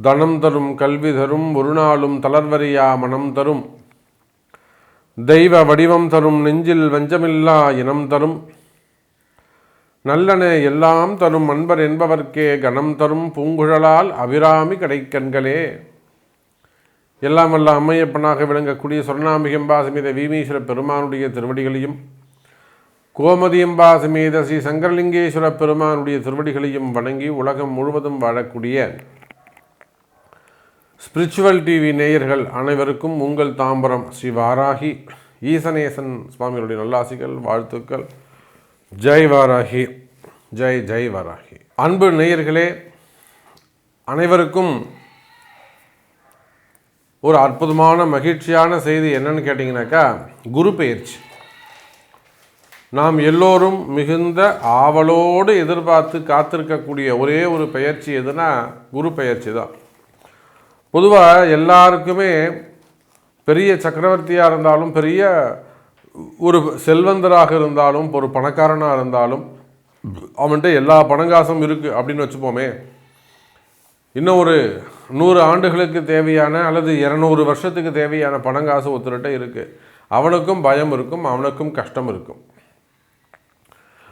தனம் தரும் கல்வி தரும் ஒரு நாளும் தளர்வறியா மனம் தரும் தெய்வ வடிவம் தரும் நெஞ்சில் வஞ்சமில்லா இனம் தரும் நல்லன எல்லாம் தரும் அன்பர் என்பவர்க்கே கணம் தரும் பூங்குழலால் அபிராமி கடைக்கண்களே. எல்லாம் வல்ல அம்மையப்பனாக விளங்கக்கூடிய சொர்ணாம்பிகம்பா சமேத வீமீஸ்வர பெருமானுடைய திருவடிகளையும் கோமதியம்பா சமேத ஸ்ரீ சங்கரலிங்கேஸ்வர பெருமானுடைய திருவடிகளையும் வணங்கி உலகம் முழுவதும் வாழக்கூடிய ஸ்பிரிச்சுவல் டிவி நேயர்கள் அனைவருக்கும் உங்கள் தாம்பரம் ஸ்ரீ வாராகி ஈசனேசன் சுவாமிகளுடைய நல்லாசிகள், வாழ்த்துக்கள். ஜெய் வாராகி, ஜெய் ஜெய் வாராகி. அன்பு நேயர்களே, அனைவருக்கும் ஒரு அற்புதமான மகிழ்ச்சியான செய்தி என்னன்னு கேட்டிங்கனாக்கா, குரு பெயர்ச்சி. நாம் எல்லோரும் மிகுந்த ஆவலோடு எதிர்பார்த்து காத்திருக்கக்கூடிய ஒரே ஒரு பெயர்ச்சி எதுனா குரு பெயர்ச்சி தான். பொதுவாக எல்லாருக்குமே பெரிய சக்கரவர்த்தியாக இருந்தாலும், பெரிய ஒரு செல்வந்தராக இருந்தாலும், ஒரு பணக்காரனாக இருந்தாலும், அவன்கிட்ட எல்லா பணங்காசும் இருக்குது அப்படின்னு வச்சுப்போமே, இன்னும் ஒரு 100 ஆண்டுகளுக்கு தேவையான அல்லது 200 வருஷத்துக்கு தேவையான பணங்காசு ஒருத்தர்கிட்ட இருக்குது. அவனுக்கும் பயம் இருக்கும், அவனுக்கும் கஷ்டம் இருக்கும்.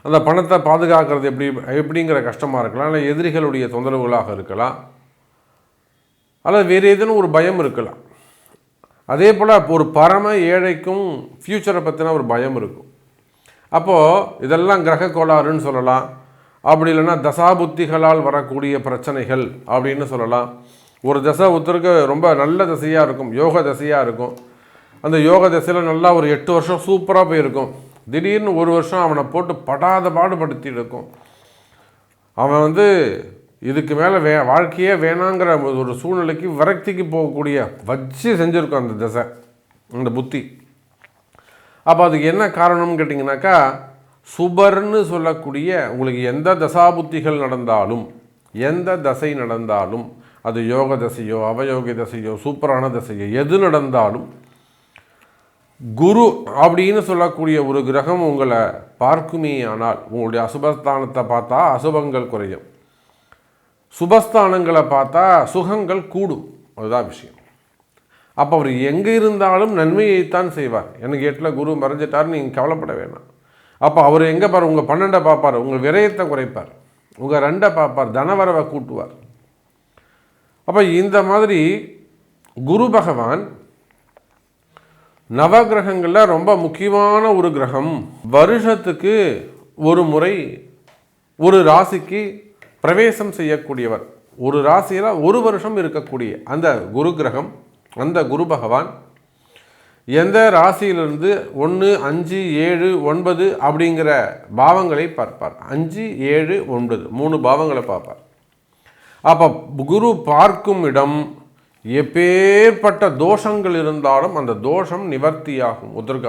அந்த பணத்தை பாதுகாக்கிறது எப்படிங்கிற கஷ்டமாக இருக்கலாம், இல்லை எதிரிகளுடைய தொந்தரவுகளாக இருக்கலாம், அல்லது வேறு ஏதேனும் ஒரு பயம் இருக்கலாம். அதே போல் ஒரு பரம ஏழைக்கும் ஃப்யூச்சரை பற்றின ஒரு பயம் இருக்கும். அப்போது இதெல்லாம் கிரக கோளாறுன்னு சொல்லலாம், அப்படி இல்லைன்னா தசாபுத்திகளால் வரக்கூடிய பிரச்சனைகள் அப்படின்னு சொல்லலாம். ஒரு தசை ஒருத்தருக்கு ரொம்ப நல்ல தசையாக இருக்கும், யோக தசையாக இருக்கும். அந்த யோக தசையில் நல்லா ஒரு 8 வருஷம் சூப்பராக போயிருக்கும். திடீர்னு ஒரு வருஷம் அவனை போட்டு படாத பாடுபடுத்தி இருக்கும். அவன் இதுக்கு மேலே வாழ்க்கையே வேணாங்கிற ஒரு சூழ்நிலைக்கு விரக்திக்கு போகக்கூடிய வச்சு செஞ்சுருக்கும் அந்த தசை, அந்த புத்தி. அப்போ அதுக்கு என்ன காரணம்னு கேட்டிங்கனாக்கா, சுபர்னு சொல்லக்கூடிய உங்களுக்கு எந்த தசாபுத்திகள் நடந்தாலும், எந்த தசை நடந்தாலும், அது யோக தசையோ அவயோக தசையோ சூப்பரான தசையோ எது நடந்தாலும், குரு அப்படின்னு சொல்லக்கூடிய ஒரு கிரகம் உங்களை பார்க்குமே ஆனால் உங்களுடைய அசுபஸ்தானத்தை பார்த்தா அசுபங்கள் குறையும், சுபஸ்தானங்களை பார்த்தா சுகங்கள் கூடும். அதுதான் விஷயம். அப்போ அவர் எங்கே இருந்தாலும் நன்மையைத்தான் செய்வார். எனக்கு 8ல் குரு மறைஞ்சிட்டார்னு நீங்கள் கவலைப்பட வேணாம். அப்போ அவர் எங்கே பார், உங்கள் 12 பார்ப்பார், உங்கள் விரயத்தை குறைப்பார், உங்கள் 2 பார்ப்பார், தனவரவை கூட்டுவார். அப்போ இந்த மாதிரி குரு பகவான் நவகிரகங்களில் ரொம்ப முக்கியமான ஒரு கிரகம். வருஷத்துக்கு ஒரு முறை ஒரு ராசிக்கு பிரவேசம் செய்யக்கூடியவர். ஒரு ராசியில் ஒரு வருஷம் இருக்கக்கூடிய அந்த குரு கிரகம், அந்த குரு பகவான் எந்த ராசியிலிருந்து 1, 5, 7, 9 அப்படிங்கிற பாவங்களை பார்ப்பார். 5, 7, 9 3 பாவங்களை பார்ப்பார். அப்போ குரு பார்க்கும் இடம் எப்பேற்பட்ட தோஷங்கள் இருந்தாலும் அந்த தோஷம் நிவர்த்தியாகும். ஒருத்தருக்கு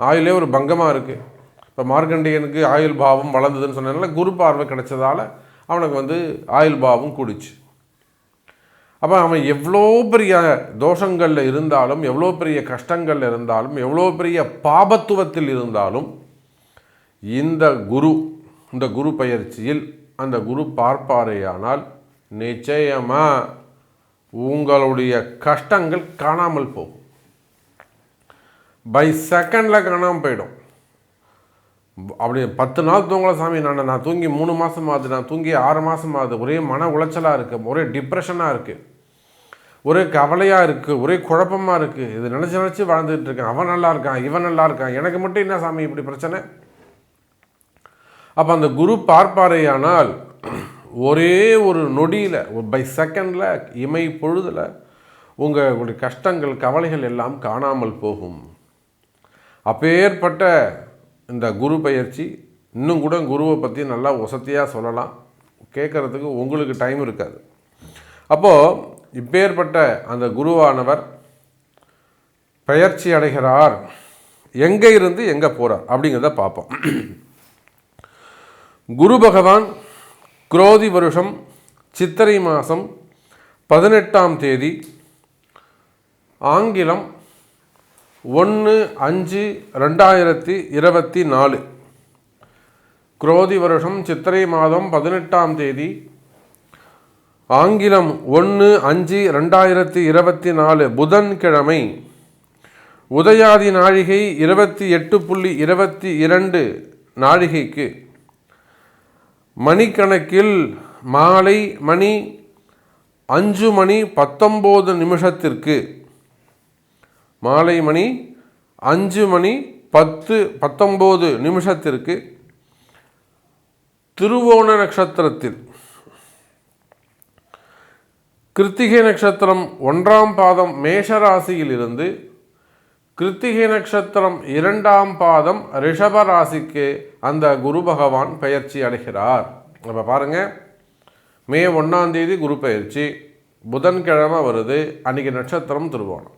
ஆயுளே ஒரு பங்கமாக இருக்குது. இப்போ மார்க்கண்டேயனுக்கு ஆயுள் பாவம் வளர்ந்ததுன்னு சொன்னதுனால குரு பார்வை கிடைச்சதால அவனுக்கு ஆயுள் பாவம் கூடிச்சு. அப்போ அவன் எவ்வளோ பெரிய தோஷங்களில் இருந்தாலும், எவ்வளோ பெரிய கஷ்டங்களில் இருந்தாலும், எவ்வளோ பெரிய பாபத்துவத்தில் இருந்தாலும், இந்த குரு பயிற்சியில் அந்த குரு பார்ப்பாரேயானால் நிச்சயமாக உங்களுடைய கஷ்டங்கள் காணாமல் போகும். பை செகண்டில் காணாமல் போயிடும். அப்படி 10 நாள் தூங்கல சாமி, நான் தூங்கி 3 மாதம் ஆகுது, நான் தூங்கி 6 மாதம் ஆகுது, ஒரே மன உளைச்சலாக இருக்குது, ஒரே டிப்ரெஷனாக இருக்குது, ஒரே கவலையாக இருக்குது, ஒரே குழப்பமாக இருக்குது, இது நினச்சி வாழ்ந்துட்டு இருக்கேன், அவன் நல்லா இருக்கான், இவன் நல்லா இருக்கான், எனக்கு மட்டும் என்ன சாமி இப்படி பிரச்சனை. அப்போ அந்த குரு பார்ப்பாரேயானால் ஒரே ஒரு நொடியில், பை செகண்டில், இமை பொழுதில் உங்களுடைய கஷ்டங்கள் கவலைகள் எல்லாம் காணாமல் போகும். அப்பேற்பட்ட இந்த குரு பயிற்சி இன்னும் கூட குருவை பற்றி நல்லா வசதியாக சொல்லலாம், கேட்குறதுக்கு உங்களுக்கு டைம் இருக்காது. அப்போது இப்பேற்பட்ட அந்த குருவானவர் பயிற்சி அடைகிறார், எங்கே இருந்து எங்கே போகிறார் அப்படிங்கிறத பார்ப்போம். குரு பகவான் குரோதி வருஷம் சித்திரை மாதம் 18ஆம் தேதி, ஆங்கிலம் 1/5/2024 குரோதி வருஷம் சித்திரை மாதம் 18ஆம் தேதி, ஆங்கிலம் 1/5/2024 புதன்கிழமை, உதயாதி நாழிகை 28:22 நாழிகைக்கு, மணிக்கணக்கில் மாலை மணி 5:19 மாலை மணி 5:19 திருவோண நட்சத்திரத்தில், கிருத்திகை நட்சத்திரம் 1ஆம் பாதம் மேஷராசியில் இருந்து கிருத்திகை நட்சத்திரம் 2ஆம் பாதம் ரிஷப ராசிக்கு அந்த குரு பகவான் பெயர்ச்சி அடைகிறார். அப்போ பாருங்கள், மே 1ஆம் தேதி குரு பெயர்ச்சி, புதன்கிழமை வருது, அன்றைக்கி நட்சத்திரம் திருவோணம்.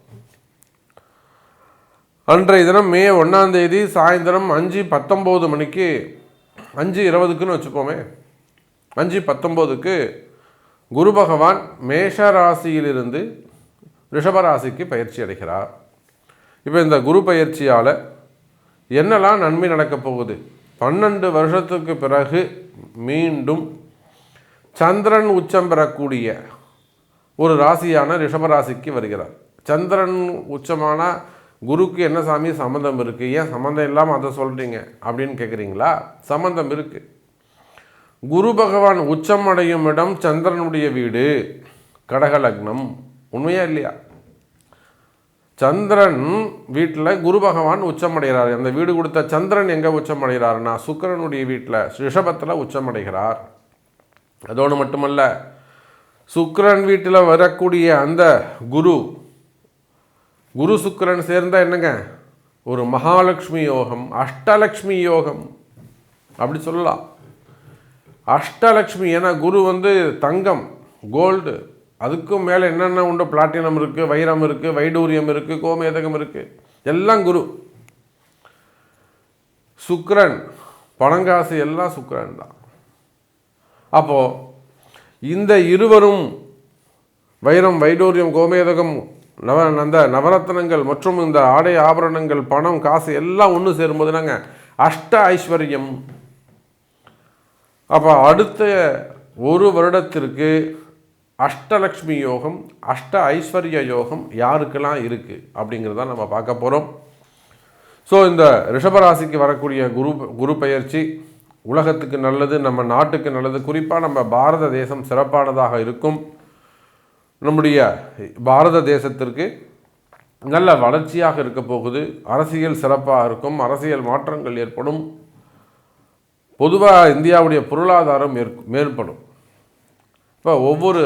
அன்றைய தினம் மே 1ஆம் தேதி சாயந்தரம் 5:19 மணிக்கு, 5:20க்குன்னு வச்சுப்போமே, 5:19க்கு குரு பகவான் மேஷ ராசியிலிருந்து ரிஷபராசிக்கு பயிற்சி அடைகிறார். இப்போ இந்த குரு பயிற்சியால் என்னெல்லாம் நன்மை நடக்கப் போகுது? 12 வருஷத்துக்கு பிறகு மீண்டும் சந்திரன் உச்சம் பெறக்கூடிய ஒரு ராசியான ரிஷபராசிக்கு வருகிறார். சந்திரன் உச்சமான குருக்கு என்ன சாமி சம்மந்தம் இருக்குது? ஏன் சம்மந்தம் இல்லாமல் அதை சொல்கிறீங்க அப்படின்னு கேட்குறீங்களா? சம்மந்தம் இருக்குது. குரு பகவான் உச்சம் அடையும் இடம் சந்திரனுடைய வீடு, கடக லக்னம். உண்மையா இல்லையா? சந்திரன் வீட்டில் குரு பகவான் உச்சம் அடைகிறார். அந்த வீடு கொடுத்த சந்திரன் எங்கே உச்சம் அடைகிறார்னா சுக்கிரனுடைய வீட்டில் ரிஷபத்தில் உச்சம் அடைகிறார். அதோடு மட்டுமல்ல, சுக்கிரன் வீட்டில் வரக்கூடிய அந்த குரு சுக்கிரன் சேர்ந்தால் என்னங்க, ஒரு மகாலட்சுமி யோகம், அஷ்டலக்ஷ்மி யோகம் அப்படி சொல்லலாம். அஷ்டலக்ஷ்மி, ஏன்னா குரு தங்கம், கோல்டு, அதுக்கும் மேலே என்னென்ன உண்டு, பிளாட்டினம் இருக்குது, வைரம் இருக்குது, வைடூரியம் இருக்குது, கோமேதகம் இருக்குது, எல்லாம் குரு. சுக்கிரன், பணங்காசு எல்லாம் சுக்கிரன் தான். அப்போது இந்த இருவரும் வைரம், வைடூரியம், கோமேதகம், அந்த நவரத்னங்கள் மற்றும் இந்த ஆடை ஆபரணங்கள், பணம், காசு எல்லாம் ஒன்று சேரும்போது நாங்கள் அஷ்ட ஐஸ்வர்யம். அப்போ அடுத்த ஒரு வருடத்திற்கு அஷ்டலக்ஷ்மி யோகம், அஷ்ட ஐஸ்வர்ய யோகம் யாருக்கெல்லாம் இருக்குது அப்படிங்கிறத நம்ம பார்க்க போகிறோம். ஸோ இந்த ரிஷபராசிக்கு வரக்கூடிய குரு பெயர்ச்சி உலகத்துக்கு நல்லது, நம்ம நாட்டுக்கு நல்லது. குறிப்பாக நம்ம பாரத தேசம் சிறப்பானதாக இருக்கும். நம்முடைய பாரத தேசத்திற்கு நல்ல வளர்ச்சியாக இருக்க போகுது. அரசியல் சிறப்பாக இருக்கும், அரசியல் மாற்றங்கள் ஏற்படும். பொதுவாக இந்தியாவுடைய பொருளாதாரம் மேற்படும். இப்போ ஒவ்வொரு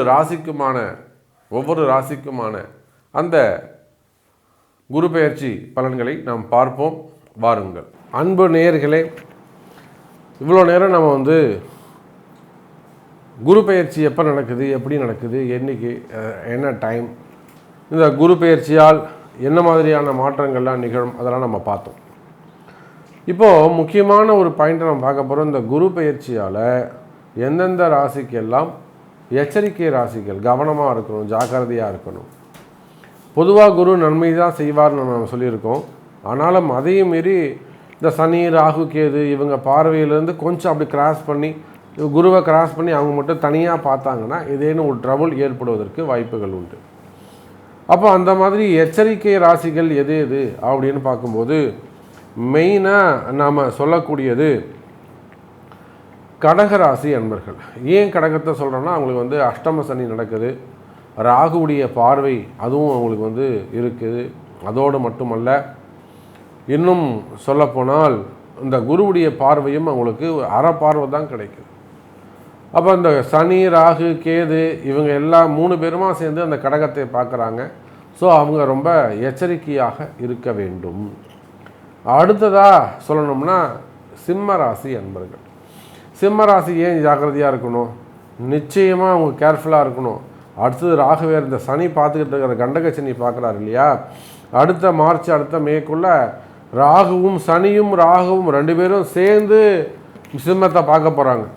ராசிக்குமான அந்த குரு பெயர்ச்சி பலன்களை நாம் பார்ப்போம். வாருங்கள் அன்பு நேயர்களே. இவ்வளோ நேரம் நம்ம குரு பெயர்ச்சி எப்போ நடக்குது, எப்படி நடக்குது, என்றைக்கு, என்ன டைம், இந்த குரு பெயர்ச்சியால் என்ன மாதிரியான மாற்றங்கள்லாம் நிகழும், அதெல்லாம் நம்ம பார்த்தோம். இப்போது முக்கியமான ஒரு பாயிண்ட்டை நம்ம பார்க்க போகிறோம். இந்த குரு பெயர்ச்சியால் எந்தெந்த ராசிக்கெல்லாம் எச்சரிக்கை ராசிகள், கவனமாக இருக்கணும், ஜாக்கிரதையாக இருக்கணும். பொதுவாக குரு நன்மை தான் செய்வார்னு நம்ம சொல்லியிருக்கோம். ஆனாலும் அதையும் மீறி இந்த சனி, ராகு, கேது இவங்க பார்வையிலேருந்து கொஞ்சம் அப்படி குருவை கிராஸ் பண்ணி அவங்க மட்டும் தனியாக பார்த்தாங்கன்னா ஏதேனும் ஒரு ட்ரபுள் ஏற்படுவதற்கு வாய்ப்புகள் உண்டு. அப்போ அந்த மாதிரி எச்சரிக்கை ராசிகள் எது அப்படின்னு பார்க்கும்போது மெயினாக நாம் சொல்லக்கூடியது கடகராசி அன்பர்கள். ஏன் கடகத்தை சொல்கிறோன்னா, அவங்களுக்கு அஷ்டம சனி நடக்குது, ராகுவுடைய பார்வை அதுவும் அவங்களுக்கு இருக்குது. அதோடு மட்டுமல்ல, இன்னும் சொல்லப்போனால் இந்த குருவுடைய பார்வையும் அவங்களுக்கு அறப்பார்வை தான் கிடைக்குது. அப்போ இந்த சனி, ராகு, கேது இவங்க எல்லாம் 3 பேருமா சேர்ந்து அந்த கடகத்தை பார்க்குறாங்க. ஸோ அவங்க ரொம்ப எச்சரிக்கையாக இருக்க வேண்டும். அடுத்ததாக சொல்லணும்னா சிம்ம ராசி அன்பர்கள். சிம்ம ராசி ஏன் ஜாக்கிரதையாக இருக்கணும்? நிச்சயமாக அவங்க கேர்ஃபுல்லாக இருக்கணும். அடுத்தது ராகுவே, இந்த சனி பார்த்துக்கிட்டு இருக்கிற கண்டக சனி பார்க்குறாரு இல்லையா, அடுத்த மார்ச், அடுத்த மேக்குள்ளே ராகுவும் சனியும் ராகுவும் 2 பேரும் சேர்ந்து சிம்மத்தை பார்க்க போகிறாங்க.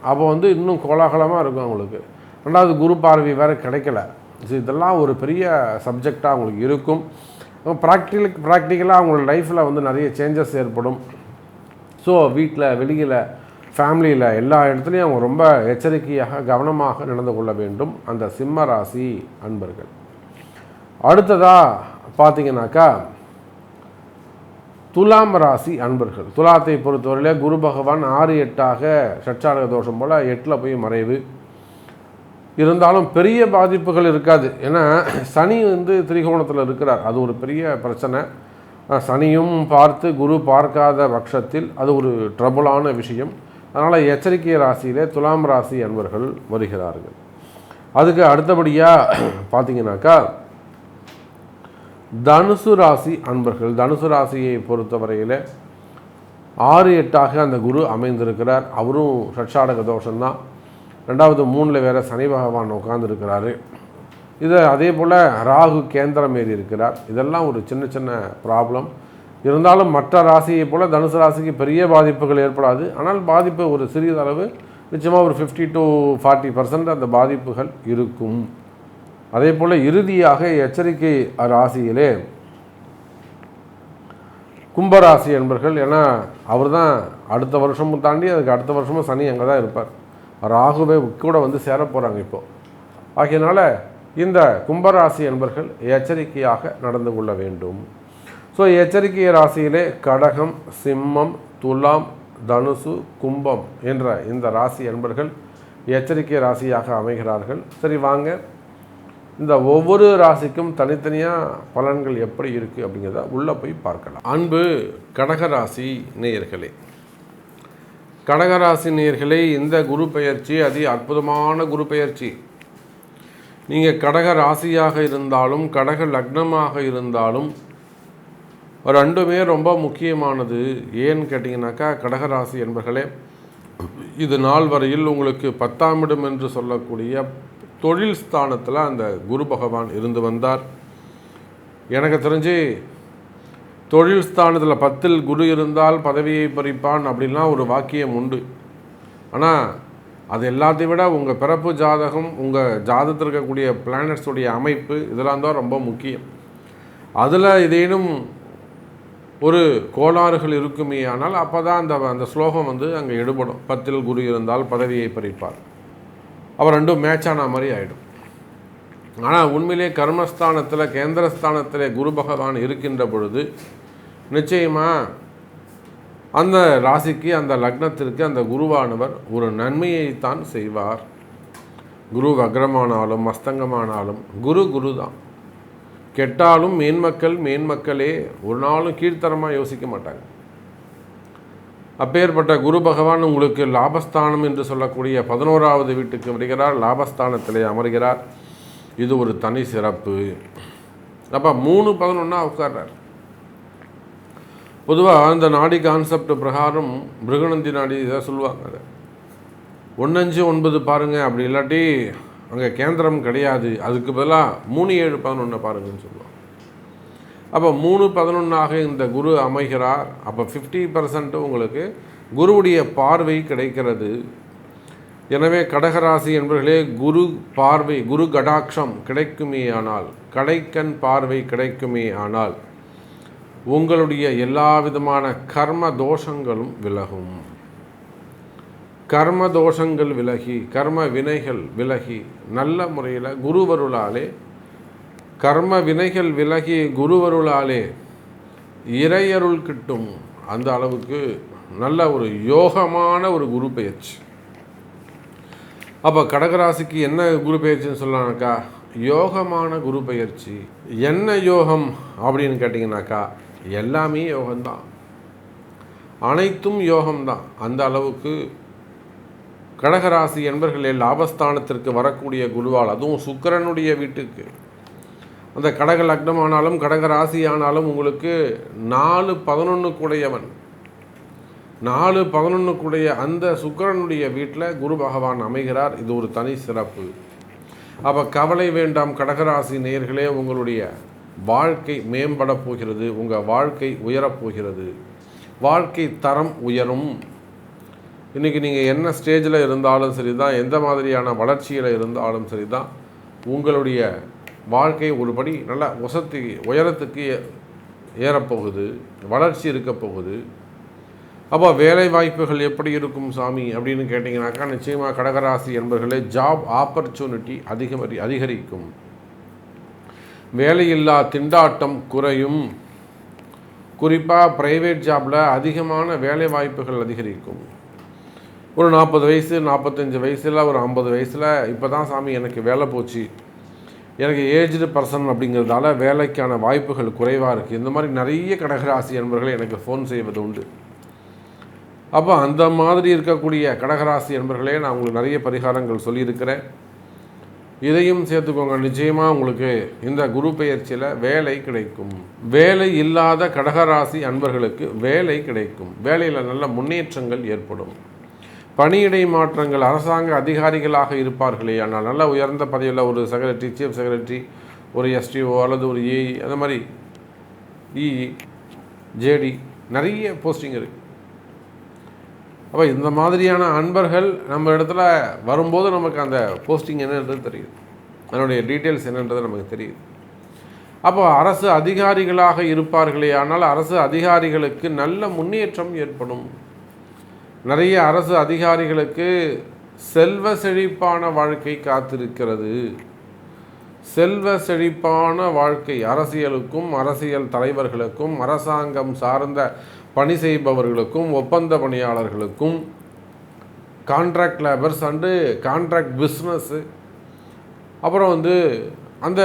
அப்போ இன்னும் கோலாகலமாக இருக்கும் அவங்களுக்கு. 2வது குரு பார்வை வேறு கிடைக்கல. ஸோ இதெல்லாம் ஒரு பெரிய சப்ஜெக்டாக அவங்களுக்கு இருக்கும். ப்ராக்டிக்கலாக அவங்களோட லைஃப்பில் நிறைய சேஞ்சஸ் ஏற்படும். ஸோ வீட்டில் வெளியில் ஃபேமிலியில் எல்லா இடத்துலையும் அவங்க ரொம்ப எச்சரிக்கையாக கவனமாக நடந்து கொள்ள வேண்டும் அந்த சிம்ம ராசி அன்பர்கள். அடுத்ததாக பார்த்தீங்கன்னாக்கா துலாம் ராசி அன்பர்கள். துலாத்தை பொறுத்தவரையிலே குரு பகவான் 6-8ஆக ஷட்சாடக தோஷம் போல் 8ல் போய் மறைவு இருந்தாலும் பெரிய பாதிப்புகள் இருக்காது. ஏன்னா சனி திரிகோணத்தில் இருக்கிறார், அது ஒரு பெரிய பிரச்சனை. சனியும் பார்த்து குரு பார்க்காத பட்சத்தில் அது ஒரு ட்ரபுளான விஷயம். அதனால் எச்சரிக்கை ராசியிலே துலாம் ராசி அன்பர்கள் வருகிறார்கள். அதுக்கு அடுத்தபடியாக பார்த்தீங்கன்னாக்கா தனுசு ராசி அன்பர்கள். தனுசு ராசியை பொறுத்தவரையில் 6-8ஆக அந்த குரு அமைந்திருக்கிறார். அவரும் ஷட்சாடக தோஷம்தான். 2வது 3ல் வேறு சனி பகவான் உட்கார்ந்துருக்கிறாரு. இதை அதே போல் ராகு கேந்திரம் ஏறி இருக்கிறார். இதெல்லாம் ஒரு சின்ன சின்ன ப்ராப்ளம் இருந்தாலும் மற்ற ராசியை போல் தனுசு ராசிக்கு பெரிய பாதிப்புகள் ஏற்படாது. ஆனால் பாதிப்பு ஒரு சிறியதளவு நிச்சயமாக ஒரு 50 to 40% அந்த பாதிப்புகள் இருக்கும். அதே போல் இறுதியாக எச்சரிக்கை ராசியிலே கும்பராசி என்பர்கள். ஏன்னா அவர் தான் அடுத்த வருஷமும் தாண்டி அதுக்கு அடுத்த வருஷமும் சனி அங்கே தான் இருப்பார். ராகுவே கூட சேர போகிறாங்க இப்போது. ஆகையினால இந்த கும்பராசி என்பர்கள் எச்சரிக்கையாக நடந்து கொள்ள வேண்டும். ஸோ எச்சரிக்கை ராசியிலே கடகம், சிம்மம், துலாம், தனுசு, கும்பம் என்ற இந்த ராசி என்பர்கள் எச்சரிக்கை ராசியாக அமைகிறார்கள். சரி, வாங்க இந்த ஒவ்வொரு ராசிக்கும் தனித்தனியாக பலன்கள் எப்படி இருக்குது அப்படிங்கிறத உள்ளே போய் பார்க்கலாம். அன்பு கடகராசி நேயர்களே, கடகராசி நேயர்களே, இந்த குரு பெயர்ச்சி அதி அற்புதமான குரு பெயர்ச்சி. நீங்கள் கடக ராசியாக இருந்தாலும் கடக லக்னமாக இருந்தாலும் ரெண்டுமே ரொம்ப முக்கியமானது. ஏன்னு கேட்டிங்கனாக்கா கடகராசி என்பர்களே, இது நாள் வரையில் உங்களுக்கு 10ஆம் இடம் என்று சொல்லக்கூடிய தொழில் ஸ்தானத்தில் அந்த குரு பகவான் இருந்து வந்தார். எனக்கு தெரிஞ்சு தொழில் ஸ்தானத்தில் 10ல் குரு இருந்தால் பதவியை பறிப்பான் அப்படின்லாம் ஒரு வாக்கியம் உண்டு. ஆனால் அது எல்லாத்தையும் விட உங்கள் பிறப்பு ஜாதகம், உங்கள் ஜாதகத்தில் இருக்கக்கூடிய பிளானட்ஸுடைய அமைப்பு, இதெல்லாம் தான் ரொம்ப முக்கியம். அதில் ஏதேனும் ஒரு கோளாறுகள் இருக்குமே ஆனால் அப்போ தான் அந்த ஸ்லோகம் அங்கே எடுபடும். 10ல் குரு இருந்தால் பதவியை பறிப்பார். அவர் ரெண்டும் மேட்ச் ஆன மாதிரி ஆகிடும். ஆனால் உண்மையிலே கர்மஸ்தானத்தில் கேந்திரஸ்தானத்தில் குரு பகவான் இருக்கின்ற பொழுது நிச்சயமாக அந்த ராசிக்கு அந்த லக்னத்திற்கு அந்த குருவானவர் ஒரு நன்மையைத்தான் செய்வார். குரு வக்ரமானாலும் மஸ்தங்கமானாலும் குரு தான். கெட்டாலும் மேன்மக்களே ஒரு நாளும் கீழ்த்தரமாக யோசிக்க மாட்டாங்க. அப்பேற்பட்ட குரு பகவான் உங்களுக்கு லாபஸ்தானம் என்று சொல்லக்கூடிய 11வது வீட்டுக்கு வருகிறார், லாபஸ்தானத்திலே அமர்கிறார். இது ஒரு தனி சிறப்பு. அப்போ 3-11 உட்கார்றார். பொதுவாக அந்த நாடி கான்செப்ட் பிரகாரம் பிருகநந்தி நாடி இதை சொல்லுவாங்க. அதை 1-5-9 பாருங்கள், அப்படி இல்லாட்டி அங்கே கேந்திரம் கிடையாது, அதுக்கு பதிலாக 3-7-11 பாருங்கன்னு சொல்லுவாங்க. அப்போ 3-11ஆக இந்த குரு அமைகிறார். அப்போ 50% உங்களுக்கு குருவுடைய பார்வை கிடைக்கிறது. எனவே கடகராசி என்பவர்களே, குரு பார்வை, குரு கடாட்சம் கிடைக்குமே ஆனால், கடைக்கண் பார்வை கிடைக்குமே ஆனால் உங்களுடைய எல்லா விதமான கர்ம தோஷங்களும் விலகும். கர்ம தோஷங்கள் விலகி, கர்ம வினைகள் விலகி, நல்ல முறையில் குருவருளாலே கர்ம வினைகள் விலகி குருவருளாலே இறையருள் கிட்டும். அந்த அளவுக்கு நல்ல ஒரு யோகமான ஒரு குரு பெயர்ச்சி. அப்போ கடகராசிக்கு என்ன குரு பெயர்ச்சின்னு சொல்லலாம்னாக்கா யோகமான குரு பெயர்ச்சி. என்ன யோகம் அப்படின்னு கேட்டிங்கனாக்கா எல்லாமே யோகம்தான், அனைத்தும் யோகம்தான். அந்த அளவுக்கு கடகராசி என்பர்களே லாபஸ்தானத்திற்கு வரக்கூடிய குருவால், அதுவும் சுக்கிரனுடைய வீட்டுக்கு, அந்த கடக லக்னமானாலும் கடக ராசி ஆனாலும் உங்களுக்கு 4-11 கூடையவன், 4-11 கூடைய அந்த சுக்கிரனுடைய வீட்டில் குரு பகவான் அமைகிறார். இது ஒரு தனி சிறப்பு. அப்போ கவலை வேண்டாம் கடகராசி நேயர்களே, உங்களுடைய வாழ்க்கை மேம்பட போகிறது, உங்கள் வாழ்க்கை உயரப்போகிறது, வாழ்க்கை தரம் உயரும். இன்றைக்கி நீங்கள் என்ன ஸ்டேஜில் இருந்தாலும் சரி தான், எந்த மாதிரியான வளர்ச்சியில் இருந்தாலும் சரி தான், உங்களுடைய வாழ்க்கை ஒருபடி நல்லா உயரத்துக்கு ஏறப்போகுது, வளர்ச்சி இருக்க போகுது. அப்போ வேலை வாய்ப்புகள் எப்படி இருக்கும் சாமி அப்படின்னு கேட்டிங்கனாக்கா, நிச்சயமாக கடகராசி என்பர்களே ஜாப் ஆப்பர்ச்சுனிட்டி அதிகரிக்கும். வேலையில்லா திண்டாட்டம் குறையும். குறிப்பாக ப்ரைவேட் ஜாபில் அதிகமான வேலை வாய்ப்புகள் அதிகரிக்கும். ஒரு 40 வயசு 45 வயசில் ஒரு 50 வயசில் இப்போ தான் சாமி எனக்கு வேலை போச்சு, எனக்கு ஏஜ்டு பர்சன் அப்படிங்கிறதால வேலைக்கான வாய்ப்புகள் குறைவாக இருக்குது. இந்த மாதிரி நிறைய கடகராசி என்பர்கள் எனக்கு ஃபோன் செய்வது உண்டு. அப்போ அந்த மாதிரி இருக்கக்கூடிய கடகராசி என்பர்களே நான் உங்களுக்கு நிறைய பரிகாரங்கள் சொல்லியிருக்கிறேன். இதையும் சேர்த்துக்கோங்க. நிச்சயமாக உங்களுக்கு இந்த குரு பெயர்ச்சியில் வேலை கிடைக்கும். வேலை இல்லாத கடகராசி அன்பர்களுக்கு வேலை கிடைக்கும். வேலையில் நல்ல முன்னேற்றங்கள் ஏற்படும். பணியிடை மாற்றங்கள். அரசாங்க அதிகாரிகளாக இருப்பார்களே ஆனால் நல்ல உயர்ந்த பதவியில் ஒரு செக்ரட்டரி, சீஃப் செக்ரட்டரி, ஒரு எஸ்டிஓ அல்லது ஒரு ஏஇ, அந்த மாதிரி இஇ, ஜேடி நிறைய போஸ்டிங் இருக்குது. அப்போ இந்த மாதிரியான அன்பர்கள் நம்ம இடத்துல வரும்போது நமக்கு அந்த போஸ்டிங் என்னன்றது தெரியுது, அதனுடைய டீட்டெயில்ஸ் என்னன்றது நமக்கு தெரியுது. அப்போ அரசு அதிகாரிகளாக இருப்பார்களே ஆனால் அரசு அதிகாரிகளுக்கு நல்ல முன்னேற்றம் ஏற்படும். நிறைய அரசு அதிகாரிகளுக்கு செல்வ செழிப்பான வாழ்க்கை காத்திருக்கிறது. செல்வ செழிப்பான வாழ்க்கை அரசியலுக்கும் அரசியல் தலைவர்களுக்கும் அரசாங்கம் சார்ந்த பணி செய்பவர்களுக்கும் ஒப்பந்த பணியாளர்களுக்கும் contract labours and contract business, அப்புறம் அந்த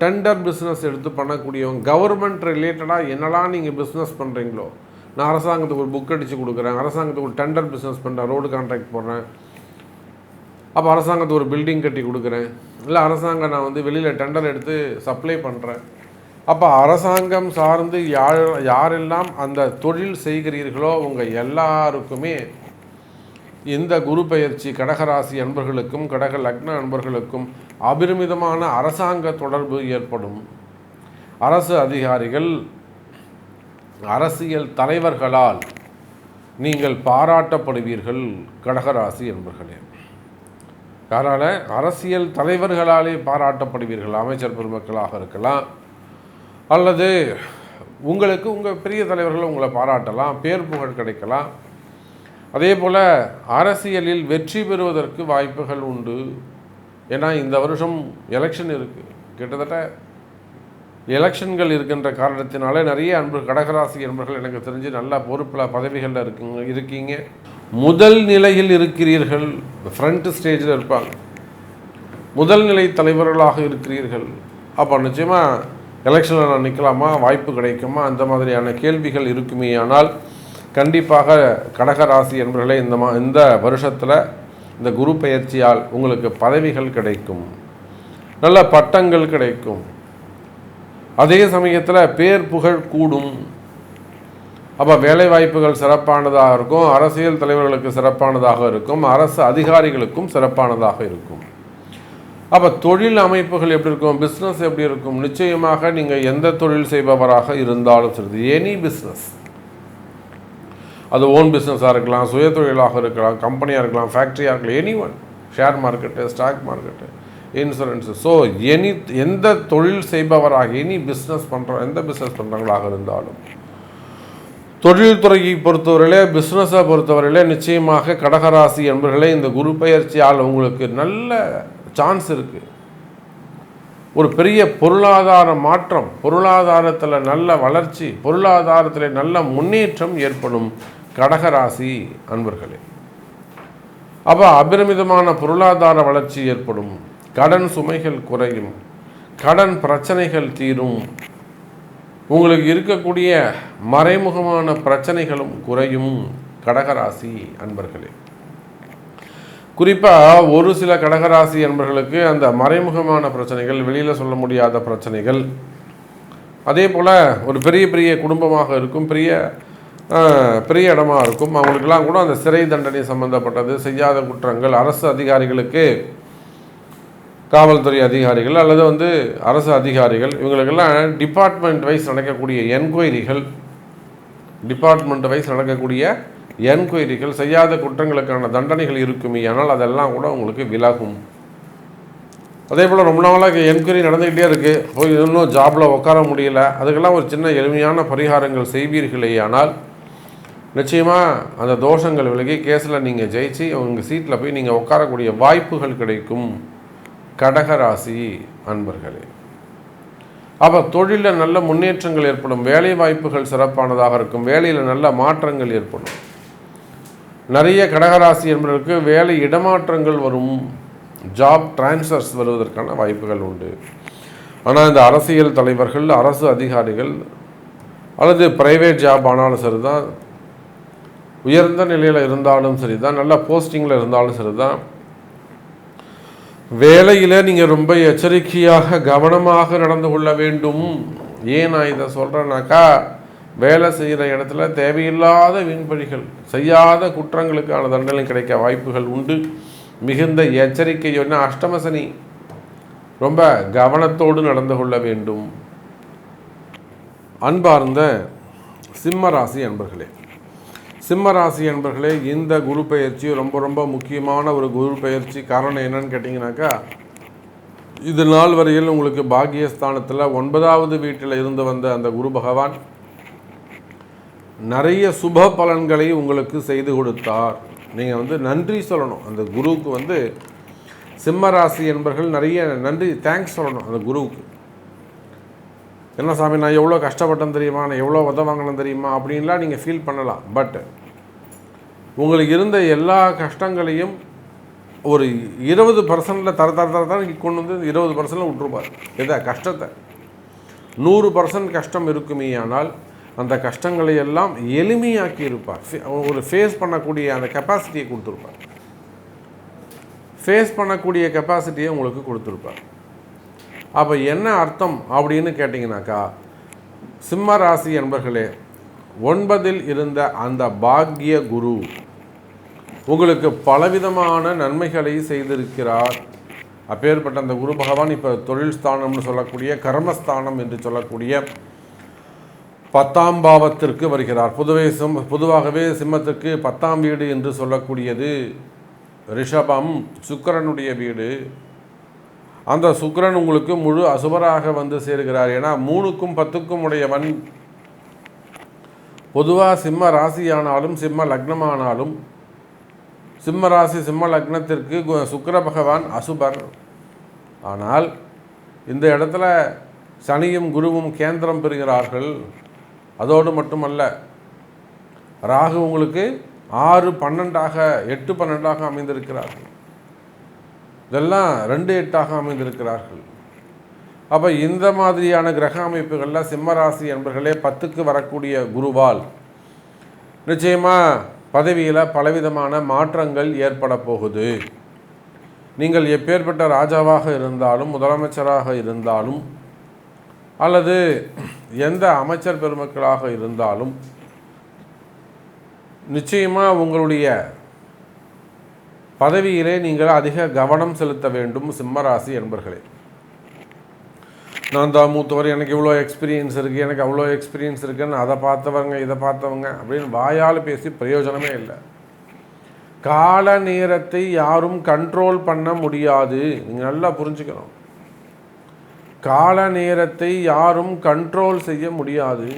டெண்டர் பிஸ்னஸ் எடுத்து பண்ணக்கூடியவங்க, கவர்மெண்ட் ரிலேட்டடாக என்னெல்லாம் நீங்கள் பிஸ்னஸ் பண்ணுறீங்களோ, நான் அரசாங்கத்துக்கு ஒரு புக் அடித்து கொடுக்குறேன், அரசாங்கத்துக்கு ஒரு டெண்டர் பிஸ்னஸ் பண்ணுறேன், ரோடு கான்ட்ராக்ட் போடுறேன், அப்போ அரசாங்கத்துக்கு ஒரு பில்டிங் கட்டி கொடுக்குறேன், இல்லை அரசாங்கம் நான் வெளியில் டெண்டர் எடுத்து சப்ளை பண்ணுறேன். அப்போ அரசாங்கம் சார்ந்து யாரெல்லாம் அந்த தொழில் செய்கிறீர்களோ உங்கள் எல்லாருக்குமே இந்த குரு பெயர்ச்சி கடகராசி அன்பர்களுக்கும் கடக லக்ன அன்பர்களுக்கும் அபரிமிதமான அரசாங்க தொடர்பு ஏற்படும். அரசு அதிகாரிகள், அரசியல் தலைவர்களால் நீங்கள் பாராட்டப்படுவீர்கள் கடகராசி அன்பர்களே. யாரால? அரசியல் தலைவர்களாலே பாராட்டப்படுவீர்கள். அமைச்சர் பெருமக்களாக இருக்கலாம், அல்லது உங்களுக்கு உங்கள் பெரிய தலைவர்கள் உங்களை பாராட்டலாம், பேர் புகழ் கிடைக்கலாம். அதே போல் அரசியலில் வெற்றி பெறுவதற்கு வாய்ப்புகள் உண்டு. ஏன்னா இந்த வருஷம் எலெக்ஷன் இருக்குது, கிட்டத்தட்ட எலெக்ஷன்கள் இருக்கின்ற காரணத்தினால நிறைய கடகராசி என்பர்கள் எனக்கு தெரிஞ்சு நல்ல பொறுப்பில் பதவிகளில் இருக்கீங்க. முதல் நிலையில் இருக்கிறீர்கள், ஃப்ரண்ட் ஸ்டேஜில் இருப்பாங்க, முதல் நிலை தலைவர்களாக இருக்கிறீர்கள். அப்போ நிச்சயமாக எலெக்ஷனில் நான் நிற்கலாமா, வாய்ப்பு கிடைக்குமா, அந்த மாதிரியான கேள்விகள் இருக்குமே. ஆனால் கண்டிப்பாக கடகராசி என்பவர்களே இந்த வருஷத்தில் இந்த குரு பெயர்ச்சியால் உங்களுக்கு பதவிகள் கிடைக்கும், நல்ல பட்டங்கள் கிடைக்கும். அதே சமயத்தில் பேர் புகழ் கூடும். அப்போ வேலை வாய்ப்புகள் சிறப்பானதாக இருக்கும், அரசியல் தலைவர்களுக்கு சிறப்பானதாக இருக்கும், அரசு அதிகாரிகளுக்கும் சிறப்பானதாக இருக்கும். அப்போ தொழில் அமைப்புகள் எப்படி இருக்கும், பிஸ்னஸ் எப்படி இருக்கும்? நிச்சயமாக நீங்கள் எந்த தொழில் செய்பவராக இருந்தாலும் சரி, எனி பிஸ்னஸ், அது ஓன் பிஸ்னஸாக இருக்கலாம், சுய தொழிலாக இருக்கலாம், கம்பெனியாக இருக்கலாம், ஃபேக்ட்ரியாக இருக்கலாம், any one, share market, stock market, insurance, so எந்த தொழில் செய்பவராக எந்த பிஸ்னஸ் பண்ணுறவங்களாக இருந்தாலும், தொழில்துறையை பொறுத்தவரையிலே, பிஸ்னஸை பொறுத்தவரையிலே நிச்சயமாக கடகராசி என்பவர்களே இந்த குரு பெயர்ச்சியால் உங்களுக்கு நல்ல சான்ஸ் இருக்குது. ஒரு பெரிய பொருளாதார மாற்றம், பொருளாதாரத்தில் நல்ல வளர்ச்சி, பொருளாதாரத்தில் நல்ல முன்னேற்றம் ஏற்படும் கடகராசி அன்பர்களே. அப்போ அபரிமிதமான பொருளாதார வளர்ச்சி ஏற்படும், கடன் சுமைகள் குறையும், கடன் பிரச்சனைகள் தீரும், உங்களுக்கு இருக்கக்கூடிய மறைமுகமான பிரச்சனைகளும் குறையும் கடகராசி அன்பர்களே. குறிப்பாக ஒரு சில கடகராசி அன்பர்களுக்கு அந்த மறைமுகமான பிரச்சனைகள், வெளியில் சொல்ல முடியாத பிரச்சனைகள், அதே போல் ஒரு பெரிய குடும்பமாக இருக்கும், பெரிய இடமாக இருக்கும், அவங்களுக்கெல்லாம் கூட அந்த சிறை தண்டனை சம்பந்தப்பட்டது, செய்யாத குற்றங்கள், அரசு அதிகாரிகளுக்கு, காவல்துறை அதிகாரிகள் அல்லது அரசு அதிகாரிகள், இவங்களுக்கெல்லாம் டிபார்ட்மெண்ட் வைஸ் நடக்கக்கூடிய என்கொயரிகள், டிபார்ட்மெண்ட் வைஸ் நடக்கக்கூடிய என்கொயரிகள், செய்யாத குற்றங்களுக்கான தண்டனைகள் இருக்குமே, ஆனால் அதெல்லாம் கூட உங்களுக்கு விலகும். அதே போல் ரொம்ப நாளாக என்கொயரி நடந்துக்கிட்டே இருக்குது, போய் இன்னும் ஜாபில் உட்கார முடியல, அதுக்கெல்லாம் ஒரு சின்ன எளிமையான பரிகாரங்கள் செய்வீர்களே ஆனால் நிச்சயமாக அந்த தோஷங்கள் விலகி கேஸில் நீங்கள் ஜெயிச்சு உங்கள் சீட்டில் போய் நீங்கள் உட்காரக்கூடிய வாய்ப்புகள் கிடைக்கும் கடகராசி அன்பர்களே. அப்போ தொழிலில் நல்ல முன்னேற்றங்கள் ஏற்படும், வேலை வாய்ப்புகள் சிறப்பானதாக இருக்கும், வேலையில் நல்ல மாற்றங்கள் ஏற்படும். நிறைய கடகராசி என்பவர்களுக்கு வேலை இடமாற்றங்கள் வரும், ஜாப் டிரான்ஸ்ஃபர்ஸ் வருவதற்கான வாய்ப்புகள் உண்டு. ஆனால் இந்த அரசியல் தலைவர்கள், அரசு அதிகாரிகள் அல்லது ப்ரைவேட் ஜாப் ஆனாலும் சரி தான், உயர்ந்த நிலையில் இருந்தாலும் சரி தான், நல்ல போஸ்டிங்கில் இருந்தாலும் சரி தான், வேலையில் நீங்கள் ரொம்ப எச்சரிக்கையாக கவனமாக நடந்து கொள்ள வேண்டும். ஏன் நான் இதை சொல்கிறேன்னாக்கா, வேலை செய்கிற இடத்துல தேவையில்லாத வீண்பழிகள், செய்யாத குற்றங்களுக்கான தண்டனை கிடைக்க வாய்ப்புகள் உண்டு. மிகுந்த எச்சரிக்கையோட அஷ்டமசனி, ரொம்ப கவனத்தோடு நடந்து கொள்ள வேண்டும். அன்பார்ந்த சிம்மராசி அன்பர்களே, சிம்மராசி அன்பர்களே, இந்த குரு பெயர்ச்சி ரொம்ப ரொம்ப முக்கியமான ஒரு குரு பெயர்ச்சி. காரணம் என்னன்னு கேட்டிங்கனாக்கா, இது நாள் வரையில் உங்களுக்கு பாக்கியஸ்தானத்தில் 9வது வீட்டில் இருந்து வந்த அந்த குரு பகவான் நிறைய சுப பலன்களை உங்களுக்கு செய்து கொடுத்தார். நீங்கள் நன்றி சொல்லணும் அந்த குருவுக்கு. சிம்மராசி என்பர்கள் நிறைய நன்றி, தேங்க்ஸ் சொல்லணும் அந்த குருவுக்கு. என்ன சாமி, நான் எவ்வளோ கஷ்டப்பட்டேன் தெரியுமா, நான் எவ்வளோ உதவாங்கன்னு தெரியுமா அப்படின்லாம் நீங்கள் ஃபீல் பண்ணலாம். பட் உங்களுக்கு இருந்த எல்லா கஷ்டங்களையும் ஒரு 20% தர கொண்டு 20% விட்டுருப்பார். எதை கஷ்டத்தை 100% கஷ்டம் இருக்குமே, ஆனால் அந்த கஷ்டங்களை எல்லாம் எளிமையாக்கி இருப்பார். ஒரு ஃபேஸ் பண்ணக்கூடிய அந்த கெப்பாசிட்டியை கொடுத்துருப்பார். ஃபேஸ் பண்ணக்கூடிய கெப்பாசிட்டியை உங்களுக்கு கொடுத்துருப்பார். அப்போ என்ன அர்த்தம் அப்படின்னு கேட்டிங்கனாக்கா, சிம்ம ராசி என்பர்களே, 9ல் இருந்த அந்த பாக்ய குரு உங்களுக்கு பலவிதமான நன்மைகளை செய்திருக்கிறார். அப்பேற்பட்ட அந்த குரு பகவான் இப்போ தொழில் ஸ்தானம்னு சொல்லக்கூடிய, கர்மஸ்தானம் என்று சொல்லக்கூடிய 10ஆம் பாவத்திற்கு வருகிறார். பொதுவாகவே சிம்மத்திற்கு 10ஆம் வீடு என்று சொல்லக்கூடியது ரிஷபம், சுக்கிரனுடைய வீடு. அந்த சுக்கிரன் உங்களுக்கு முழு அசுபராக சேருகிறார். ஏன்னா 3க்கும் 10க்கும் உடையவன். பொதுவாக சிம்ம ராசியானாலும் சிம்ம லக்னமானாலும், சிம்ம ராசி சிம்ம லக்னத்திற்கு சுக்கிர பகவான் அசுபர். ஆனால் இந்த இடத்துல சனியும் குருவும் கேந்திரம் பெறுகிறார்கள். அதோடு மட்டுமல்ல, ராகு உங்களுக்கு 6, 12ஆக 8, 12ஆக அமைந்திருக்கிறார்கள். இதெல்லாம் 2, 8ஆக அமைந்திருக்கிறார்கள். அப்போ இந்த மாதிரியான கிரக அமைப்புகளில் சிம்மராசி என்பர்களே 10க்கு வரக்கூடிய குருவால் நிச்சயமாக பதவியில் பலவிதமான மாற்றங்கள் ஏற்பட போகுது. நீங்கள் எப்பேற்பட்ட ராஜாவாக இருந்தாலும், முதலமைச்சராக இருந்தாலும், அல்லது எந்த அமைச்சர் பெருமக்களாக இருந்தாலும், நிச்சயமாக உங்களுடைய பதவியிலே நீங்கள் அதிக கவனம் செலுத்த வேண்டும் சிம்மராசி என்பர்களே. நான் தான் மூத்தவர், எனக்கு இவ்வளோ எக்ஸ்பீரியன்ஸ் இருக்குது, எனக்கு அவ்வளோ எக்ஸ்பீரியன்ஸ் இருக்குன்னு அதை பார்த்தவங்க இதை பார்த்தவங்க அப்படின்னு வாயால் பேசி பிரயோஜனமே இல்லை. கால நேரத்தை யாரும் கண்ட்ரோல் பண்ண முடியாது. நீங்கள் நல்லா புரிஞ்சுக்கணும். கால நேரத்தை யாரும் கண்ட்ரோல் செய்ய முடியாது.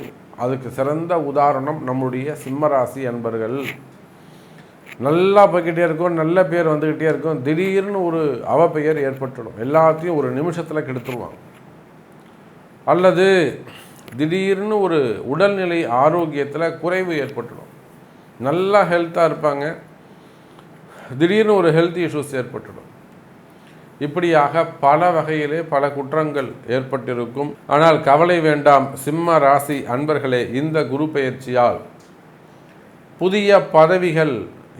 அதுக்கு சிறந்த உதாரணம் நம்முடைய சிம்மராசி அன்பர்கள். நல்லா போய்கிட்டே இருக்கும், நல்ல பேர் வந்துக்கிட்டே இருக்கும், திடீர்னு ஒரு அவப்பெயர் ஏற்பட்டுடும். எல்லாத்தையும் ஒரு நிமிஷத்தில் கெடுத்துருவாங்க. அல்லது திடீர்னு ஒரு உடல்நிலை ஆரோக்கியத்தில் குறைவு ஏற்பட்டுடும். நல்லா ஹெல்த்தாக இருப்பாங்க, திடீர்னு ஒரு ஹெல்த் இஷ்யூஸ் ஏற்பட்டுடும். இப்படியாக பல வகையிலே பல குற்றங்கள் ஏற்பட்டிருக்கும். ஆனால் கவலை வேண்டாம் சிம்ம ராசி அன்பர்களே, இந்த குரு பெயர்ச்சியால் புதிய பதவிகள்,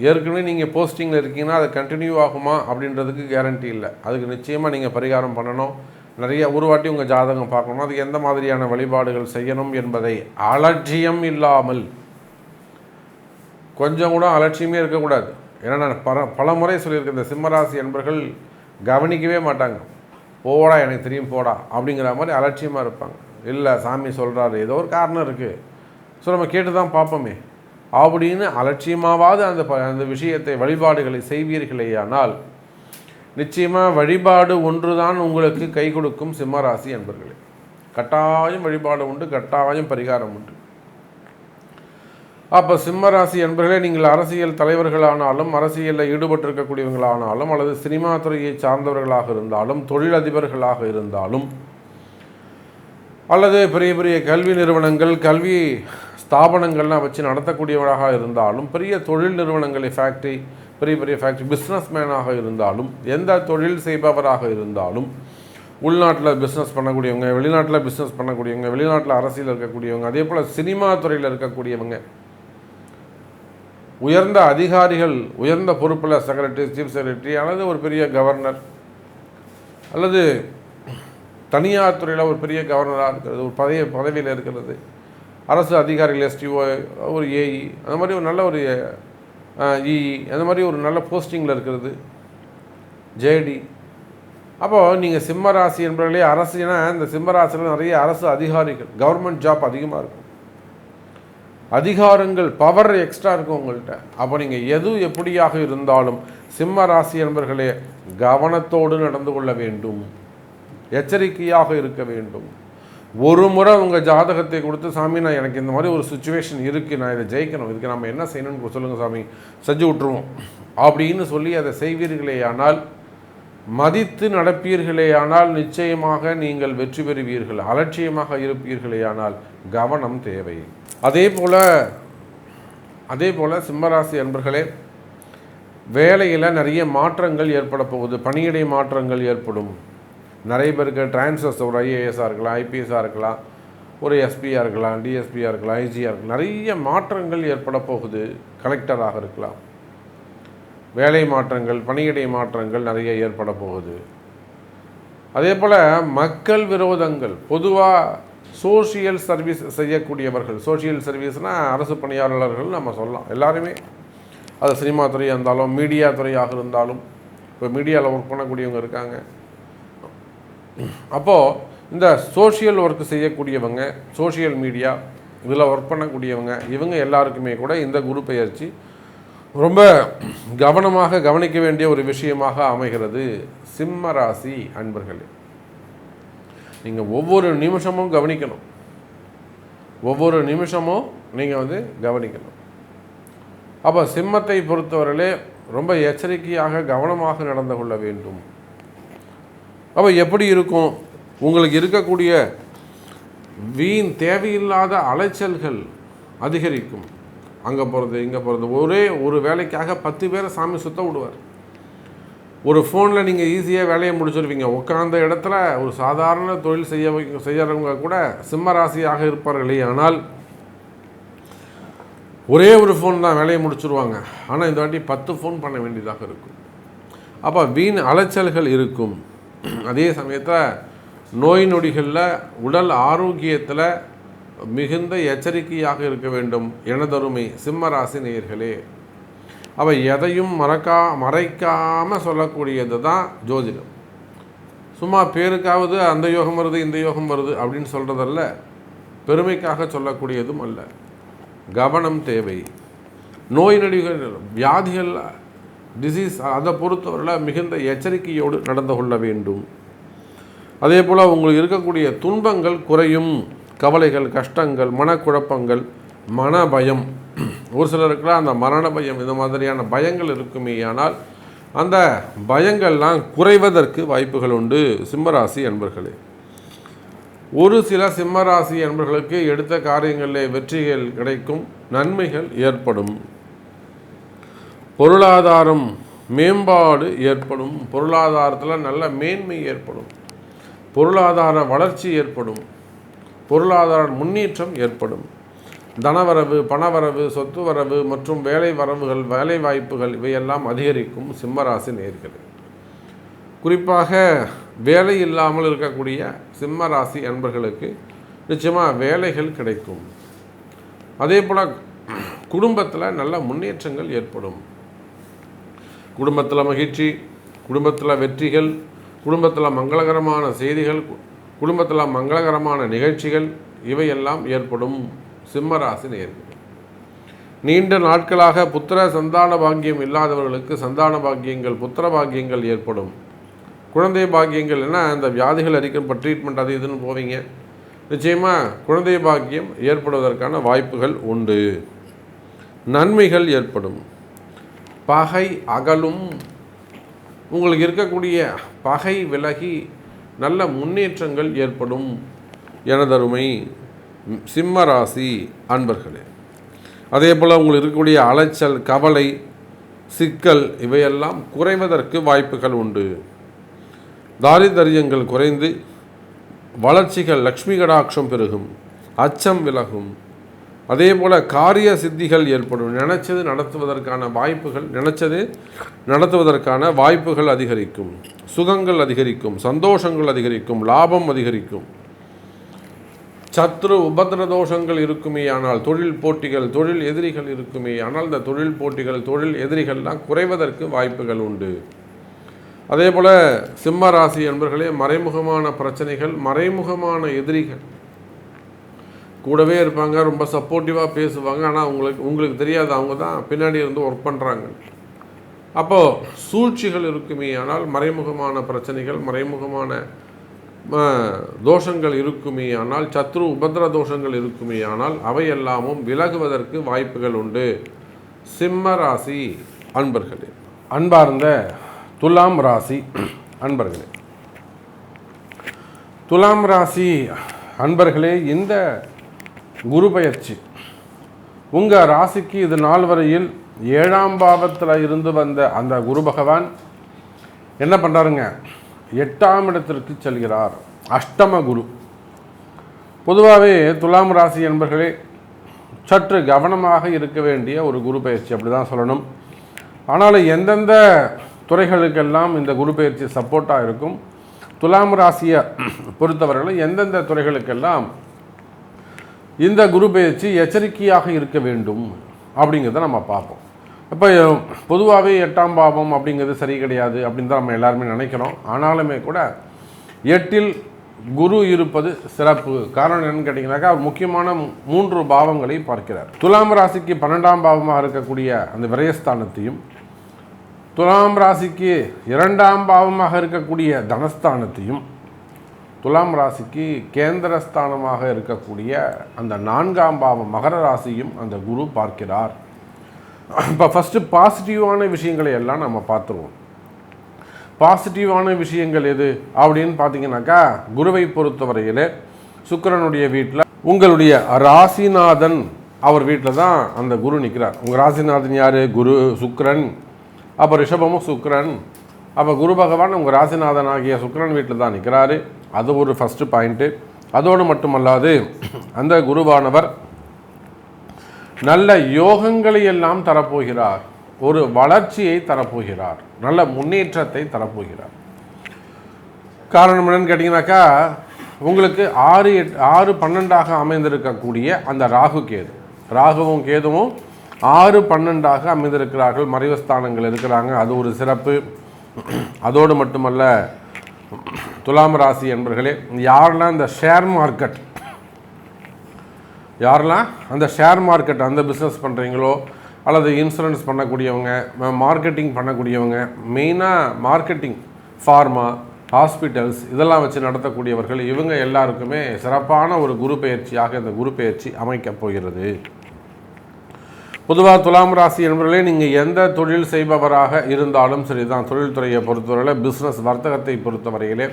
ஏற்கனவே நீங்கள் போஸ்டிங்கில் இருக்கீங்கன்னா அது கண்டினியூ ஆகுமா அப்படின்றதுக்கு கேரண்டி இல்லை. அதுக்கு நிச்சயமாக நீங்கள் பரிகாரம் பண்ணணும். நிறைய ஒரு வாட்டி உங்கள் ஜாதகம் பார்க்கணும். அதுக்கு எந்த மாதிரியான வழிபாடுகள் செய்யணும் என்பதை அலட்சியம் இல்லாமல், கொஞ்சம் கூட அலட்சியமே இருக்கக்கூடாது. ஏன்னா நான் பல முறை சொல்லியிருக்கேன், இந்த சிம்மராசி என்பர்கள் கவனிக்கவே மாட்டாங்க. போடா எனக்கு தெரியும் போடா அப்படிங்கிற மாதிரி அலட்சியமாக இருப்பாங்க. இல்லை சாமி சொல்கிறாரு, ஏதோ ஒரு காரணம் இருக்குது, ஸோ நம்ம கேட்டு தான் பார்ப்போமே அப்படின்னு அலட்சியமாவது அந்த விஷயத்தை வழிபாடுகளை செய்வீர்களேயானால் நிச்சயமாக வழிபாடு ஒன்று தான் உங்களுக்கு கை கொடுக்கும் சிம்மராசி என்பர்களே. கட்டாயம் வழிபாடு உண்டு, கட்டாயம் பரிகாரம் உண்டு. அப்போ சிம்மராசி என்பர்களே, நீங்கள் அரசியல் தலைவர்களானாலும், அரசியலில் ஈடுபட்டிருக்கக்கூடியவங்களானாலும், அல்லது சினிமா துறையை சார்ந்தவர்களாக இருந்தாலும், தொழிலதிபர்களாக இருந்தாலும், அல்லது பெரிய பெரிய கல்வி நிறுவனங்கள், கல்வி ஸ்தாபனங்கள்லாம் வச்சு நடத்தக்கூடியவராக இருந்தாலும், பெரிய தொழில் நிறுவனங்களை ஃபேக்ட்ரி, பெரிய பெரிய ஃபேக்ட்ரி பிஸ்னஸ் மேனாக இருந்தாலும், எந்த தொழில் செய்பவராக இருந்தாலும், உள்நாட்டில் பிஸ்னஸ் பண்ணக்கூடியவங்க, வெளிநாட்டில் பிஸ்னஸ் பண்ணக்கூடியவங்க, வெளிநாட்டில் அரசியல் இருக்கக்கூடியவங்க, அதே போல் சினிமா துறையில் இருக்கக்கூடியவங்க, உயர்ந்த அதிகாரிகள், உயர்ந்த பொறுப்பில் செக்ரட்டரி, சீஃப் செக்ரட்டரி, அல்லது ஒரு பெரிய கவர்னர், அல்லது தனியார் துறையில் ஒரு பெரிய கவர்னராக இருக்கிறது, ஒரு பதவியில் இருக்கிறது, அரசு அதிகாரிகள், எஸ்டிஓ, ஒரு ஏஇ, அந்த மாதிரி ஒரு நல்ல ஒரு இஇ, அந்த மாதிரி ஒரு நல்ல போஸ்டிங்கில் இருக்கிறது, ஜேடி. அப்போது நீங்கள் சிம்மராசி என்பவர்களே, அரசுனா இந்த சிம்மராசியில் நிறைய அரசு அதிகாரிகள், கவர்மெண்ட் ஜாப் அதிகமாக இருக்கும், அதிகாரங்கள், பவர் எக்ஸ்ட்ரா இருக்கும் உங்கள்கிட்ட. அப்போ நீங்கள் எது எப்படியாக இருந்தாலும் சிம்ம ராசி என்பர்களே கவனத்தோடு நடந்து கொள்ள வேண்டும், எச்சரிக்கையாக இருக்க வேண்டும். ஒரு முறை உங்கள் ஜாதகத்தை கொடுத்து, சாமி நான் எனக்கு இந்த மாதிரி ஒரு சுச்சுவேஷன் இருக்குது, நான் இதை ஜெயிக்கணும், இதுக்கு நம்ம என்ன செய்யணும்னு சொல்லுங்கள் சாமி, செஞ்சு விட்டுருவோம் அப்படின்னு சொல்லி அதை செய்வீர்களேயானால், மதித்து நடப்பீர்களேயானால் நிச்சயமாக நீங்கள் வெற்றி பெறுவீர்கள். அலட்சியமாக இருப்பீர்களேயானால் கவனம் தேவை. அதே போல் சிம்மராசி அன்பர்களே, வேலையில் நிறைய மாற்றங்கள் ஏற்பட போகுது, பணியிடை மாற்றங்கள் ஏற்படும். நிறைய பேருக்கு டிரான்ஸ்ஃபர்ஸ், ஒரு ஐஏஎஸ்ஸாக இருக்கலாம், ஐபிஎஸ்ஸாக இருக்கலாம், ஒரு எஸ்பியாக இருக்கலாம், டிஎஸ்பியாக இருக்கலாம், ஐஜியாக இருக்கலாம், நிறைய மாற்றங்கள் ஏற்பட போகுது. கலெக்டராக இருக்கலாம். வேலை மாற்றங்கள், பணியிடை மாற்றங்கள் நிறைய ஏற்பட போகுது. அதே போல் மக்கள் விரோதங்கள், பொதுவாக சோஷியல் சர்வீஸ் செய்யக்கூடியவர்கள், சோஷியல் சர்வீஸ்னால் அரசு பணியாளர்கள் நம்ம சொல்லலாம், எல்லாருமே, அது சினிமா துறையாக இருந்தாலும், மீடியா துறையாக இருந்தாலும், இப்போ மீடியாவில் ஒர்க் பண்ணக்கூடியவங்க இருக்காங்க. அப்போது இந்த சோஷியல் ஒர்க் செய்யக்கூடியவங்க, சோஷியல் மீடியா இதில் ஒர்க் பண்ணக்கூடியவங்க, இவங்க எல்லாருக்குமே கூட இந்த குரு பெயர்ச்சி ரொம்ப கவனமாக கவனிக்க வேண்டிய ஒரு விஷயமாக அமைகிறது. சிம்ம ராசி அன்பர்களே, நீங்கள் ஒவ்வொரு நிமிஷமும் கவனிக்கணும், ஒவ்வொரு நிமிஷமும் நீங்கள் கவனிக்கணும். அப்போ சிம்மத்தை பொறுத்தவரையிலே ரொம்ப எச்சரிக்கையாக கவனமாக நடந்து கொள்ள வேண்டும். அப்போ எப்படி இருக்கும், உங்களுக்கு இருக்கக்கூடிய வீண் தேவையில்லாத அலைச்சல்கள் அதிகரிக்கும். அங்கே போகிறது, இங்கே போகிறது, ஒரே ஒரு வேலைக்காக 10 பேரை சாமி சுத்த விடுவார். ஒரு ஃபோனில் நீங்கள் ஈஸியாக வேலையை முடிச்சிருவீங்க. உட்கார்ந்த இடத்துல ஒரு சாதாரண தொழில் செய்யறவங்க கூட சிம்ம ராசியாக இருப்பார்களே, ஆனால் ஒரே ஒரு ஃபோன் தான் வேலையை முடிச்சுருவாங்க. ஆனால் இந்த வாட்டி 10 ஃபோன் பண்ண வேண்டியதாக இருக்கும். அப்போ வீண் அலைச்சல்கள் இருக்கும். அதே சமயத்தில் நோய் நொடிகளில், உடல் ஆரோக்கியத்தில் மிகுந்த எச்சரிக்கையாக இருக்க வேண்டும் எனதருமை சிம்ம ராசி நேயர்களே. அவை எதையும் மறைக்காமல் சொல்லக்கூடியது தான் ஜோதிடம். சும்மா பேருக்காவது அந்த யோகம் வருது, இந்த யோகம் வருது அப்படின்னு சொல்கிறதல்ல, பெருமைக்காக சொல்லக்கூடியதும் அல்ல. கவனம் தேவை. நோய் நொடிகள், வியாதிகள், டிசீஸ், அதை பொறுத்தவரையில் மிகுந்த எச்சரிக்கையோடு நடந்து கொள்ள வேண்டும். அதே போல் உங்களுக்கு இருக்கக்கூடிய துன்பங்கள் குறையும். கவலைகள், கஷ்டங்கள், மனக்குழப்பங்கள், மன பயம், ஒரு சிலருக்குலாம் அந்த மரண பயம், இந்த மாதிரியான பயங்கள் இருக்குமே, ஆனால் அந்த பயங்கள்லாம் குறைவதற்கு வாய்ப்புகள் உண்டு. சிம்மராசி அன்பர்களே, ஒரு சில சிம்மராசி அன்பர்களுக்கு எடுத்த காரியங்களில் வெற்றிகள் கிடைக்கும், நன்மைகள் ஏற்படும், பொருளாதாரம் மேம்பாடு ஏற்படும், பொருளாதாரத்தில் நல்ல மேன்மை ஏற்படும், பொருளாதார வளர்ச்சி ஏற்படும், பொருளாதார முன்னேற்றம் ஏற்படும், தனவரவு, பணவரவு, சொத்து வரவு மற்றும் வேலை வரவுகள், வேலை வாய்ப்புகள் இவையெல்லாம் அதிகரிக்கும். சிம்மராசி நேயர்களே, குறிப்பாக வேலை இல்லாமல் இருக்கக்கூடிய சிம்மராசி அன்பர்களுக்கு நிச்சயமாக வேலைகள் கிடைக்கும். அதே போல் குடும்பத்தில் நல்ல முன்னேற்றங்கள் ஏற்படும். குடும்பத்தில் மகிழ்ச்சி, குடும்பத்தில் வெற்றிகள், குடும்பத்தில் மங்களகரமான செய்திகள், குடும்பத்தில் மங்களகரமான நிகழ்ச்சிகள் இவையெல்லாம் ஏற்படும். சிம்மராசி நேயர்களே, நீண்ட நாட்களாக புத்திர சந்தான பாக்கியம் இல்லாதவர்களுக்கு சந்தான பாக்கியங்கள், புத்திர பாக்கியங்கள் ஏற்படும். குழந்தை பாக்கியங்கள் என்ன, அந்த வியாதிகள் அறிக்கும் ட்ரீட்மெண்ட் அது இதுன்னு போவீங்க, நிச்சயமாக குழந்தை பாக்கியம் ஏற்படுவதற்கான வாய்ப்புகள் உண்டு. நன்மைகள் ஏற்படும், பகை அகலும், உங்களுக்கு இருக்கக்கூடிய பகை விலகி நல்ல முன்னேற்றங்கள் ஏற்படும். எனதருமை சிம்ம ராசி அன்பர்களே, அதே போல் உங்களுக்கு இருக்கக்கூடிய அலைச்சல், கவலை, சிக்கல் இவையெல்லாம் குறைவதற்கு வாய்ப்புகள் உண்டு. தாரிதரியங்கள் குறைந்து வளர்ச்சிகள், லக்ஷ்மி கடாட்சம் பெருகும், அச்சம் விலகும். அதே போல் காரிய சித்திகள் ஏற்படும், நினச்சது நடத்துவதற்கான வாய்ப்புகள் அதிகரிக்கும், சுகங்கள் அதிகரிக்கும், சந்தோஷங்கள் அதிகரிக்கும், லாபம் அதிகரிக்கும். சத்ரு உபதிர தோஷங்கள் இருக்குமே ஆனால், தொழில் போட்டிகள், தொழில் எதிரிகள் இருக்குமே ஆனால், இந்த தொழில் போட்டிகள், தொழில் எதிரிகள்லாம் குறைவதற்கு வாய்ப்புகள் உண்டு. அதே போல் சிம்ம ராசி என்பர்களே, மறைமுகமான பிரச்சனைகள், மறைமுகமான எதிரிகள் கூடவே இருப்பாங்க, ரொம்ப சப்போர்ட்டிவாக பேசுவாங்க. ஆனால் உங்களுக்கு தெரியாது, அவங்க தான் பின்னாடி இருந்து ஒர்க் பண்ணுறாங்க. அப்போது சூழ்ச்சிகள் இருக்குமே ஆனால், மறைமுகமான பிரச்சனைகள், மறைமுகமான தோஷங்கள் இருக்குமே ஆனால், சத்ரு உபதிர தோஷங்கள் இருக்குமே ஆனால், அவையெல்லாமும் விலகுவதற்கு வாய்ப்புகள் உண்டு. சிம்ம ராசி அன்பர்களே, அன்பார்ந்த துலாம் ராசி அன்பர்களே, துலாம் ராசி அன்பர்களே, இந்த குரு பயிற்சி உங்கள் ராசிக்கு இது நாள் வரையில் 7ஆம் பாவத்தில் இருந்து வந்த அந்த குரு பகவான் என்ன பண்ணுறாருங்க, 8ஆம் இடத்திற்கு செல்கிறார். அஷ்டம குரு. பொதுவாகவே துலாம் ராசி என்பர்களே சற்று கவனமாக இருக்க வேண்டிய ஒரு குரு பயிற்சி, அப்படி தான் சொல்லணும். ஆனாலும் எந்தெந்த துறைகளுக்கெல்லாம் இந்த குரு பயிற்சி சப்போர்ட்டாக இருக்கும், துலாம் ராசியை பொறுத்தவரையில் எந்தெந்த துறைகளுக்கெல்லாம் இந்த குரு பயிற்சி எச்சரிக்கையாக இருக்க வேண்டும் அப்படிங்கிறத நம்ம பார்ப்போம். இப்போ பொதுவாகவே 8ஆம் பாவம் அப்படிங்கிறது சரி கிடையாது அப்படின்னு தான் நம்ம எல்லாருமே நினைக்கிறோம். ஆனாலுமே கூட 8இல் குரு இருப்பது சிறப்பு. காரணம் என்னன்னு கேட்டிங்கனாக்கா, முக்கியமான 3 பாவங்களை பார்க்கிறார். துலாம் ராசிக்கு 12ஆம் பாவமாக இருக்கக்கூடிய அந்த விரயஸ்தானத்தையும், துலாம் ராசிக்கு 2ஆம் பாவமாக இருக்கக்கூடிய தனஸ்தானத்தையும், துலாம் ராசிக்கு கேந்திரஸ்தானமாக இருக்கக்கூடிய அந்த 4ஆம் பாவம் மகர ராசியும் அந்த குரு பார்க்கிறார். இப்போ ஃபஸ்ட்டு பாசிட்டிவான விஷயங்களை எல்லாம் நம்ம பார்த்துருவோம். பாசிட்டிவான விஷயங்கள் எது அப்படின்னு பார்த்தீங்கன்னாக்கா, குருவை பொறுத்தவரையில் சுக்கிரனுடைய வீட்டில் உங்களுடைய ராசிநாதன் அவர் வீட்டில் தான் அந்த குரு நிற்கிறார். உங்கள் ராசிநாதன் யார்? குரு, சுக்கிரன். அப்போ ரிஷபமும் சுக்கிரன். அப்போ குரு பகவான் உங்கள் ராசிநாதன் ஆகிய சுக்கிரன் வீட்டில் தான் நிற்கிறாரு. அது ஒரு ஃபஸ்ட்டு பாயிண்ட்டு. அதோடு மட்டுமல்லாது அந்த குருவானவர் நல்ல யோகங்களை எல்லாம் தரப்போகிறார், ஒரு வளர்ச்சியை தரப்போகிறார், நல்ல முன்னேற்றத்தை தரப்போகிறார். காரணம் என்னன்னு கேட்டிங்கனாக்கா, உங்களுக்கு 6-12 அமைந்திருக்கக்கூடிய அந்த ராகு கேது, ராகுவும் கேதுவும் 6-12 அமைந்திருக்கிறார்கள், மறைவுஸ்தானங்கள் இருக்கிறாங்க. அது ஒரு சிறப்பு. அதோடு மட்டுமல்ல, துலாம் ராசி என்பர்களே, யாரெல்லாம் இந்த ஷேர் மார்க்கெட் அந்த பிஸ்னஸ் பண்ணுறீங்களோ, அல்லது இன்சூரன்ஸ் பண்ணக்கூடியவங்க, மார்க்கெட்டிங் பண்ணக்கூடியவங்க, மெயினாக மார்க்கெட்டிங், ஃபார்மா, ஹாஸ்பிட்டல்ஸ் இதெல்லாம் வச்சு நடத்தக்கூடியவர்கள், இவங்க எல்லாருக்குமே சிறப்பான ஒரு குரு பயிற்சியாக இந்த குரு பயிற்சி அமைக்கப் போகிறது. பொதுவாக துலாம் ராசி என்பவர்களே, நீங்கள் எந்த தொழில் செய்பவராக இருந்தாலும் சரி தான், தொழில்துறையை பொறுத்தவரையில், பிஸ்னஸ் வர்த்தகத்தை பொறுத்தவரையிலே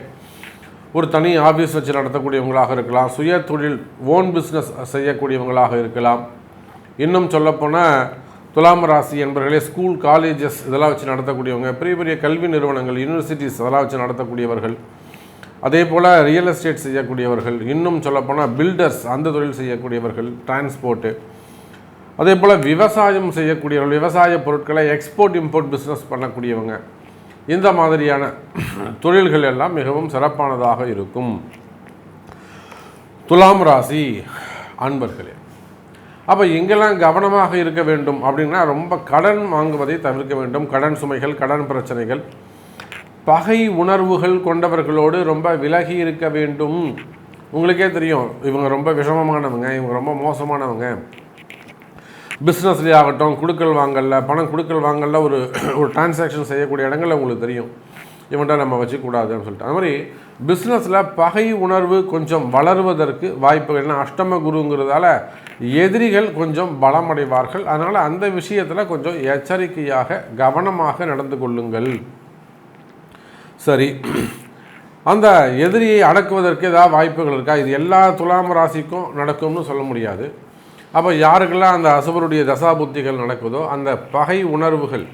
ஒரு தனி ஆஃபீஸ் வச்சு நடத்தக்கூடியவங்களாக இருக்கலாம், சுய தொழில் ஓன் பிஸ்னஸ் செய்யக்கூடியவங்களாக இருக்கலாம். இன்னும் சொல்லப்போனால் துலாம் ராசி என்பவர்களே, ஸ்கூல், காலேஜஸ் இதெல்லாம் வச்சு நடத்தக்கூடியவங்க, பெரிய பெரிய கல்வி நிறுவனங்கள், யூனிவர்சிட்டிஸ் அதெல்லாம் வச்சு நடத்தக்கூடியவர்கள், அதே போல் ரியல் எஸ்டேட் செய்யக்கூடியவர்கள், இன்னும் சொல்லப்போனால் பில்டர்ஸ் அந்த தொழில் செய்யக்கூடியவர்கள், டிரான்ஸ்போர்ட்டு, அதே போல் விவசாயம் செய்யக்கூடியவர்கள், விவசாய பொருட்களை எக்ஸ்போர்ட் இம்போர்ட் பிஸ்னஸ் பண்ணக்கூடியவங்க, இந்த மாதிரியான தொழில்கள் எல்லாம் மிகவும் சிறப்பானதாக இருக்கும். துலாம் ராசி அன்பர்களே, அப்போ எங்கெல்லாம் கவனமாக இருக்க வேண்டும் அப்படின்னா, ரொம்ப கடன் வாங்குவதை தவிர்க்க வேண்டும். கடன் சுமைகள், கடன் பிரச்சனைகள், பகை உணர்வுகள் கொண்டவர்களோடு ரொம்ப விலகி இருக்க வேண்டும். உங்களுக்கே தெரியும், இவங்க ரொம்ப விஷமமானவங்க, இவங்க ரொம்ப மோசமானவங்க. பிஸ்னஸ்லேயே ஆகட்டும், கொடுக்கல் வாங்கல, பணம் கொடுக்கல் வாங்கல, ஒரு டிரான்சாக்ஷன் செய்யக்கூடிய இடங்களில் உங்களுக்கு தெரியும், இவன்ட்ட நம்ம வச்சுக்கூடாதுன்னு சொல்லிட்டு. அது மாதிரி பிஸ்னஸில் பகை உணர்வு கொஞ்சம் வளருவதற்கு வாய்ப்புகள். ஏன்னா அஷ்டம குருங்கிறதால எதிரிகள் கொஞ்சம் பலமடைவார்கள். அதனால் அந்த விஷயத்தில் கொஞ்சம் எச்சரிக்கையாக கவனமாக நடந்து கொள்ளுங்கள். சரி, அந்த எதிரியை அடக்குவதற்கு ஏதாவது வாய்ப்புகள் இருக்கா? இது எல்லா துலாம் ராசிக்கும் நடக்கும்னு சொல்ல முடியாது. அப்போ யாருக்கெல்லாம் அந்த அசுபருடைய தசாபுத்திகள் நடக்குதோ, அந்த பகை உணர்வுகள்,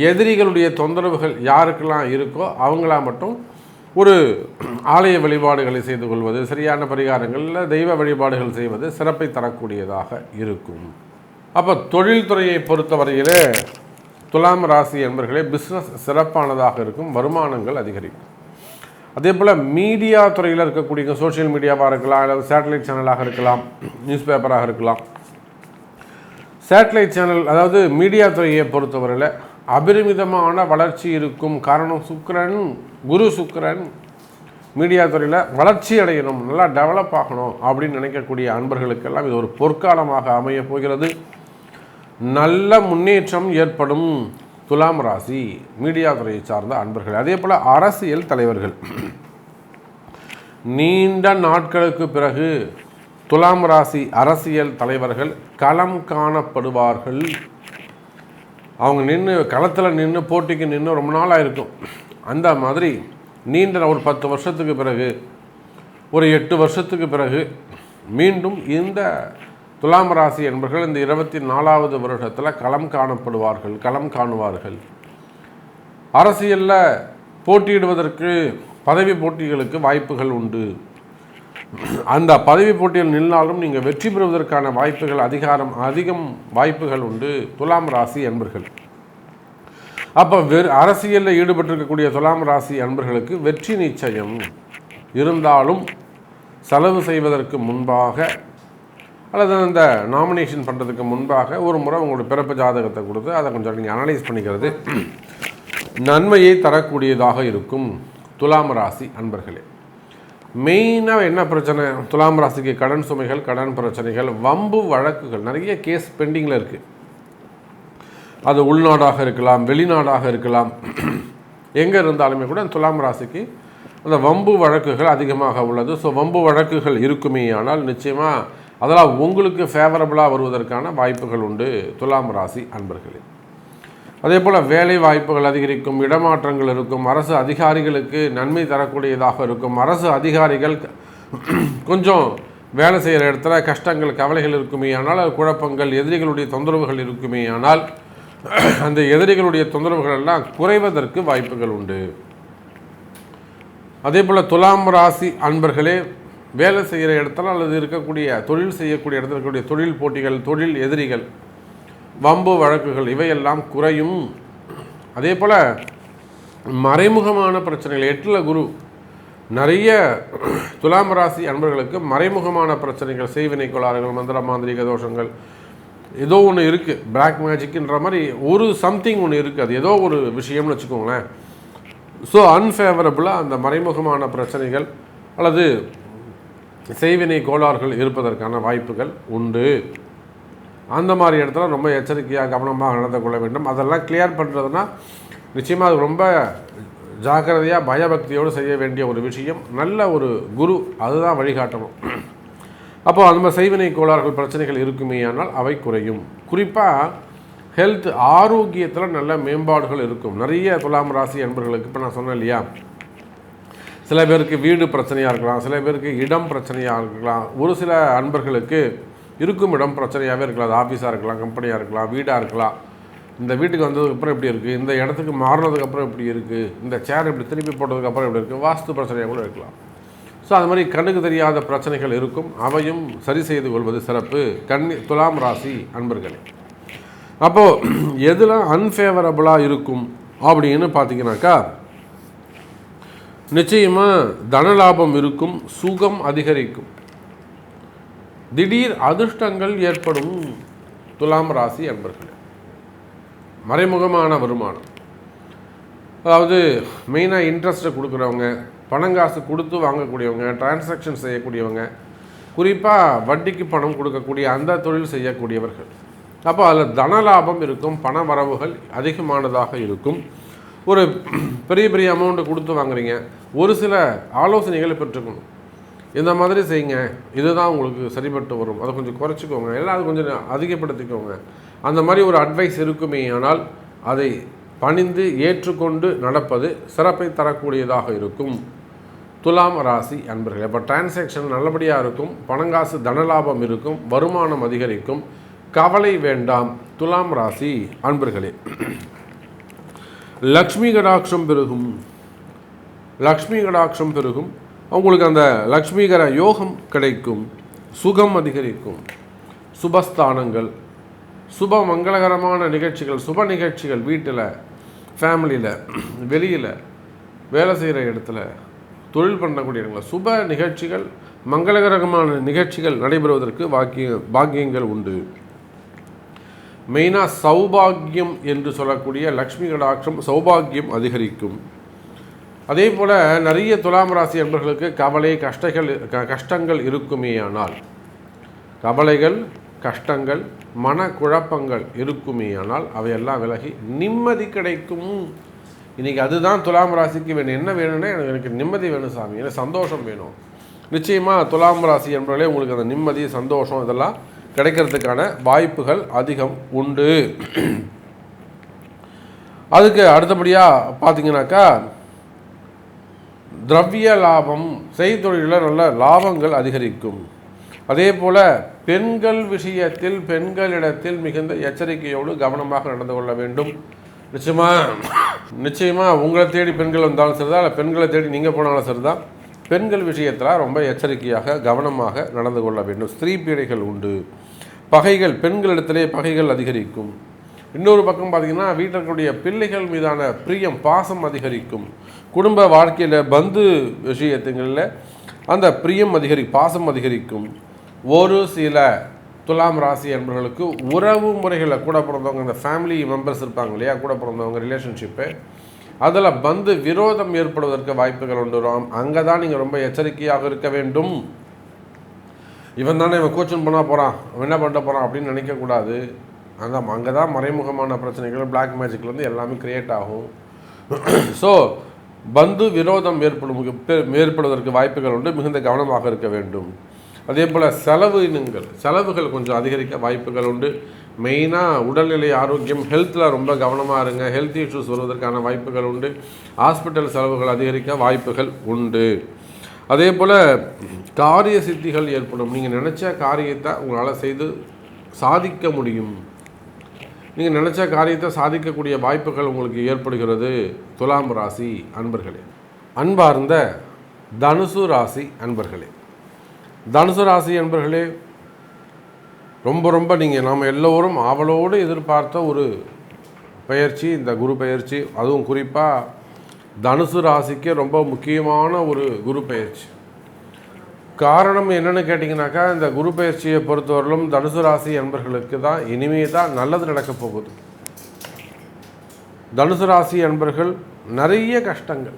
எதிரிகளுடைய தொந்தரவுகள் யாருக்கெல்லாம் இருக்கோ அவங்களா மட்டும் ஒரு ஆலய வழிபாடுகளை செய்து கொள்வது, சரியான பரிகாரங்களில் தெய்வ வழிபாடுகள் செய்வது சிறப்பை தரக்கூடியதாக இருக்கும். அப்போ தொழில்துறையை பொறுத்தவரையிலே துலாம் ராசி என்பர்களே பிஸ்னஸ் சிறப்பானதாக இருக்கும், வருமானங்கள் அதிகரிக்கும். அதே போல் மீடியா துறையில் இருக்கக்கூடிய சோஷியல் மீடியாவாக இருக்கலாம், அல்லது சேட்டலைட் சேனலாக இருக்கலாம், நியூஸ் பேப்பராக இருக்கலாம். சேட்டலைட் சேனல் அதாவது மீடியா துறையை பொறுத்தவரையில் அபரிமிதமான வளர்ச்சி இருக்கும். காரணம் சுக்கிரன், குரு சுக்கிரன் மீடியா துறையில் வளர்ச்சி அடையணும், நல்லா டெவலப் ஆகணும் அப்படின்னு நினைக்கக்கூடிய அன்பர்களுக்கெல்லாம் இது ஒரு பொற்காலமாக அமைய போகிறது. நல்ல முன்னேற்றம் ஏற்படும். துலாம் ராசி மீடியா துறையை சார்ந்த அன்பர்கள். அதே போல் அரசியல் தலைவர்கள் நீண்ட நாட்களுக்கு பிறகு துலாம் ராசி அரசியல் தலைவர்கள் களம் காணப்படுவார்கள். அவங்க களத்தில் நின்று போட்டிக்கு நின்று ரொம்ப நாளாக இருக்கும். அந்த மாதிரி நீண்ட ஒரு 10 வருஷத்துக்கு பிறகு, ஒரு 8 வருஷத்துக்கு பிறகு மீண்டும் இந்த துலாம் ராசி என்பவர்கள் இந்த 24வது வருடத்தில் களம் காணப்படுவார்கள், களம் காணுவார்கள். அரசியலில் போட்டியிடுவதற்கு பதவி போட்டிகளுக்கு வாய்ப்புகள் உண்டு. அந்த பதவி போட்டியில் நின்றாலும் நீங்கள் வெற்றி பெறுவதற்கான வாய்ப்புகள் அதிகம் வாய்ப்புகள் உண்டு துலாம் ராசி அன்பர்கள். அப்போ அரசியலில் ஈடுபட்டிருக்கக்கூடிய துலாம் ராசி அன்பர்களுக்கு வெற்றி நிச்சயம். இருந்தாலும் செலவு செய்வதற்கு முன்பாக அல்லது அந்த நாமினேஷன் பண்ணுறதுக்கு முன்பாக ஒரு முறை உங்களோட பிறப்பு ஜாதகத்தை கொடுத்து அதை கொஞ்சம் நீங்கள் அனலைஸ் பண்ணிக்கிறது நன்மையை தரக்கூடியதாக இருக்கும். துலாம் ராசி அன்பர்களே, மெயினாக என்ன பிரச்சனை? துலாம் ராசிக்கு கடன் சுமைகள், கடன் பிரச்சனைகள், வம்பு வழக்குகள், நிறைய கேஸ் பெண்டிங்கில் இருக்குது. அது உள்நாடாக இருக்கலாம், வெளிநாடாக இருக்கலாம், எங்கே இருந்தாலுமே கூட துலாம் ராசிக்கு அந்த வம்பு வழக்குகள் அதிகமாக உள்ளது. ஸோ வம்பு வழக்குகள் இருக்குமே ஆனால் நிச்சயமாக அதெல்லாம் உங்களுக்கு ஃபேவரபுளாக வருவதற்கான வாய்ப்புகள் உண்டு துலாம் ராசி அன்பர்களே. அதே போல் வேலை வாய்ப்புகள் அதிகரிக்கும், இடமாற்றங்கள் இருக்கும், அரசு அதிகாரிகளுக்கு நன்மை தரக்கூடியதாக இருக்கும். அரசு அதிகாரிகள் கொஞ்சம் வேலை செய்கிற இடத்துல கஷ்டங்கள், கவலைகள் இருக்குமே ஆனால், குழப்பங்கள், எதிரிகளுடைய தொந்தரவுகள் இருக்குமே ஆனால் அந்த எதிரிகளுடைய தொந்தரவுகள் எல்லாம் குறைவதற்கு வாய்ப்புகள் உண்டு. அதே போல் துலாம் ராசி அன்பர்களே, வேலை செய்கிற இடத்துல அல்லது இருக்கக்கூடிய தொழில் செய்யக்கூடிய இடத்துல இருக்கக்கூடிய தொழில் போட்டிகள், தொழில் எதிரிகள், வம்பு வழக்குகள் இவையெல்லாம் குறையும். அதே போல் மறைமுகமான பிரச்சனைகள், 8ல் குரு, நிறைய துலாம் ராசி அன்பர்களுக்கு மறைமுகமான பிரச்சனைகள், செய்வினை கோளாறுகள், மந்திர மாந்திரிக தோஷங்கள், ஏதோ ஒன்று இருக்குது. பிளாக் மேஜிக்ன்ற மாதிரி ஒரு சம்திங் ஒன்று இருக்குது. அது ஏதோ ஒரு விஷயம்னு வச்சுக்கோங்களேன். ஸோ அன்ஃபேவரபுளாக அந்த மறைமுகமான பிரச்சனைகள் அல்லது செய்வினை கோளாறுகள் இருப்பதற்கான வாய்ப்புகள் உண்டு. அந்த மாதிரி இடத்துல ரொம்ப எச்சரிக்கையாக கவனமாக நடந்து கொள்ள வேண்டும். அதெல்லாம் கிளியர் பண்ணுறதுனா நிச்சயமாக அது ரொம்ப ஜாக்கிரதையாக பயபக்தியோடு செய்ய வேண்டிய ஒரு விஷயம். நல்ல ஒரு குரு அதுதான் வழிகாட்டணும். அப்போ அந்த மாதிரி செய்வினை கோளாறுகள் பிரச்சனைகள் இருக்குமே ஆனால் அவை குறையும். குறிப்பாக ஹெல்த், ஆரோக்கியத்தில் நல்ல மேம்பாடுகள் இருக்கும். நிறைய துலாம் ராசி அன்பர்களுக்கு இப்போ நான் சொன்னேன் இல்லையா, சில பேருக்கு வீடு பிரச்சனையாக இருக்கலாம், சில பேருக்கு இடம் பிரச்சனையாக இருக்கலாம், ஒரு சில அன்பர்களுக்கு இருக்கும் இடம் பிரச்சனையாகவே இருக்கலாம். அது ஆஃபீஸாக இருக்கலாம், கம்பெனியாக இருக்கலாம், வீடாக இருக்கலாம். இந்த வீட்டுக்கு வந்ததுக்கப்புறம் எப்படி இருக்குது, இந்த இடத்துக்கு மாறினதுக்கப்புறம் எப்படி இருக்குது, இந்த சேர் இப்படி திருப்பி போட்டதுக்கப்புறம் எப்படி இருக்குது, வாஸ்து பிரச்சனையாக கூட இருக்கலாம். ஸோ அது மாதிரி கண்ணுக்கு தெரியாத பிரச்சனைகள் இருக்கும். அவையும் சரி செய்து கொள்வது சிறப்பு துலாம் ராசி அன்பர்களே. அப்போது எதில் அன்ஃபேவரபுளாக இருக்கும் அப்படின்னு பார்த்தீங்கன்னாக்கா, நிச்சயமாக தனலாபம் இருக்கும், சுகம் அதிகரிக்கும், திடீர் அதிர்ஷ்டங்கள் ஏற்படும் துலாம் ராசி அன்பர்களே. மறைமுகமான வருமானம், அதாவது மெயினாக இன்ட்ரெஸ்ட்டை கொடுக்குறவங்க, பணங்காசு கொடுத்து வாங்கக்கூடியவங்க, டிரான்சாக்ஷன் செய்யக்கூடியவங்க, குறிப்பாக வட்டிக்கு பணம் கொடுக்கக்கூடிய அந்த தொழில் செய்யக்கூடியவர்கள். அப்போ அதில் தனலாபம் இருக்கும், பண வரவுகள் அதிகமானதாக இருக்கும். ஒரு பெரிய பெரிய அமௌண்ட்டு கொடுத்து வாங்குறீங்க, ஒரு சில ஆலோசனைகளை பெற்றுக்கணும். இந்த மாதிரி செய்யுங்க, இதுதான் உங்களுக்கு சரிப்பட்டு வரும், அதை கொஞ்சம் குறைச்சிக்கோங்க, எல்லாம் அது கொஞ்சம் அதிகப்படுத்திக்கோங்க, அந்த மாதிரி ஒரு அட்வைஸ் இருக்குமே. ஆனால் அதை பணிந்து ஏற்றுக்கொண்டு நடப்பது சிறப்பை தரக்கூடியதாக இருக்கும். துலாம் ராசி அன்பர்கள், இப்போ டிரான்சாக்ஷன் நல்லபடியாக இருக்கும், பணங்காசு தனலாபம் இருக்கும், வருமானம் அதிகரிக்கும், கவலை வேண்டாம். துலாம் ராசி அன்பர்களே, லக்ஷ்மி கடாட்சம் பெருகும். லக்ஷ்மி கடாட்சம் பெருகும், அவங்களுக்கு அந்த லக்ஷ்மிகர யோகம் கிடைக்கும், சுகம் அதிகரிக்கும், சுபஸ்தானங்கள், சுப மங்களகரமான நிகழ்ச்சிகள், சுப நிகழ்ச்சிகள் வீட்டில், ஃபேமிலியில், வெளியில், வேலை செய்கிற இடத்துல, தொழில் பண்ணக்கூடிய இடங்களில் சுப நிகழ்ச்சிகள், மங்களகரமான நிகழ்ச்சிகள் நடைபெறுவதற்கு பாக்கியங்கள் உண்டு. மெயினாக சௌபாகியம் என்று சொல்லக்கூடிய லக்ஷ்மி கடாட்சம், சௌபாகியம் அதிகரிக்கும். அதே போல் நிறைய துலாம் ராசி என்பவர்களுக்கு கவலை கஷ்டங்கள் இருக்குமேயானால், கவலைகள், கஷ்டங்கள், மனக்குழப்பங்கள் இருக்குமேயானால் அவையெல்லாம் விலகி நிம்மதி கிடைக்கும். இன்றைக்கி அதுதான் துலாம் ராசிக்கு வேணும். என்ன வேணும்னா எனக்கு நிம்மதி வேணும் சாமி, எனக்கு சந்தோஷம் வேணும். நிச்சயமாக துலாம் ராசி என்பவர்களே உங்களுக்கு அந்த நிம்மதி, சந்தோஷம் இதெல்லாம் கிடைக்கிறதுக்கான வாய்ப்புகள் அதிகம் உண்டு. அதுக்கு அடுத்தபடியாக பார்த்தீங்கன்னாக்கா திரவிய லாபம், செய்தொழிலில் நல்ல லாபங்கள் அதிகரிக்கும். அதே போல் பெண்கள் விஷயத்தில், பெண்களிடத்தில் மிகுந்த எச்சரிக்கையோடு கவனமாக நடந்து கொள்ள வேண்டும். நிச்சயமாக உங்களை தேடி பெண்கள் வந்தாலும் சரிதான், இல்லை பெண்களை தேடி நீங்கள் போனாலும் சரிதான், பெண்கள் விஷயத்தில் ரொம்ப எச்சரிக்கையாக கவனமாக நடந்து கொள்ள வேண்டும். ஸ்திரீ பீடைகள் உண்டு, பகைகள், பெண்களிடத்திலே பகைகள் அதிகரிக்கும். இன்னொரு பக்கம் பார்த்திங்கன்னா வீட்டில் இருக்கக்கூடிய பிள்ளைகள் மீதான பிரியம், பாசம் அதிகரிக்கும். குடும்ப வாழ்க்கையில், பந்து விஷயத்துங்களில் அந்த பிரியம் பாசம் அதிகரிக்கும். ஒரு சில துலாம் ராசி என்பவர்களுக்கு உறவு முறைகளில் கூட பிறந்தவங்க, அந்த ஃபேமிலி மெம்பர்ஸ் இருப்பாங்க இல்லையா, கூட பிறந்தவங்க ரிலேஷன்ஷிப்பு, அதில் பந்து விரோதம் ஏற்படுவதற்கு வாய்ப்புகள் உண்டு. அங்கே தான் நீங்கள் ரொம்ப எச்சரிக்கையாக இருக்க வேண்டும். இவன் தானே இவன் கோச்சிங் பண்ண போகிறான், அவன் என்ன பண்ண போகிறான் அப்படின்னு நினைக்கக்கூடாது. அங்கே தான் மறைமுகமான பிரச்சனைகள், பிளாக் மேஜிக்லேருந்து எல்லாமே கிரியேட் ஆகும். ஸோ பந்து விரோதம் ஏற்படுவதற்கு வாய்ப்புகள் உண்டு, மிகுந்த கவனமாக இருக்க வேண்டும். அதே போல் செலவுகள் கொஞ்சம் அதிகரிக்க வாய்ப்புகள் உண்டு. மெயினாக உடல்நிலை ஆரோக்கியம், ஹெல்த்தில் ரொம்ப கவனமாக இருங்க. ஹெல்த் இஷ்யூஸ் வருவதற்கான வாய்ப்புகள் உண்டு. ஹாஸ்பிட்டல் செலவுகள் அதிகரிக்க வாய்ப்புகள் உண்டு. அதே போல் காரிய சித்திகள் ஏற்படும். நீங்கள் நினச்ச காரியத்தை உங்களால் செய்து சாதிக்க முடியும். நீங்கள் நினச்ச காரியத்தை சாதிக்கக்கூடிய வாய்ப்புகள் உங்களுக்கு ஏற்படுகிறது. துலாம் ராசி அன்பர்களே, அன்பார்ந்த தனுசு ராசி அன்பர்களே, தனுசு ராசி அன்பர்களே, ரொம்ப நீங்கள் நாம் எல்லோரும் ஆவலோடு எதிர்பார்த்த ஒரு பயிற்சி இந்த குரு பயிற்சி. அதுவும் குறிப்பாக தனுசு ராசிக்கு ரொம்ப முக்கியமான ஒரு குரு பயிற்சி. காரணம் என்னென்னு கேட்டிங்கனாக்கா, இந்த குரு பயிற்சியை பொறுத்தவரையிலும் தனுசு ராசி அன்பர்களுக்கு தான் இனிமே தான் நல்லது நடக்கப் போகுது. தனுசு ராசி அன்பர்கள் நிறைய கஷ்டங்கள்,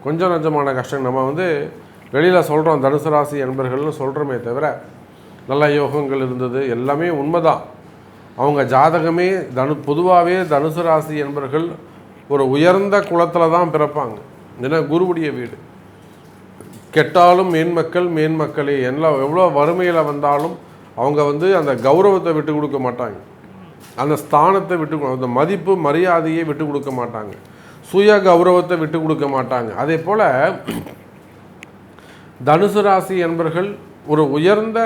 கொஞ்சம் நஞ்சமான கஷ்டங்கள் நம்ம வெளியில் சொல்கிறோம் தனுசு ராசி அன்பர்கள்னு சொல்கிறோமே தவிர, நல்ல யோகங்கள் இருந்தது எல்லாமே உண்மைதான். அவங்க ஜாதகமே பொதுவாகவே தனுசு ராசி என்பர்கள் ஒரு உயர்ந்த குலத்தில் தான் பிறப்பாங்க. ஏன்னா குருவுடைய வீடு. கெட்டாலும் மேன்மக்களே, எவ்வளோ வறுமையில் வந்தாலும் அவங்க அந்த கௌரவத்தை விட்டு கொடுக்க மாட்டாங்க, அந்த ஸ்தானத்தை அந்த மதிப்பு மரியாதையை விட்டு கொடுக்க மாட்டாங்க, சுய கௌரவத்தை விட்டு கொடுக்க மாட்டாங்க. அதே போல் தனுசு ராசி என்பர்கள் ஒரு உயர்ந்த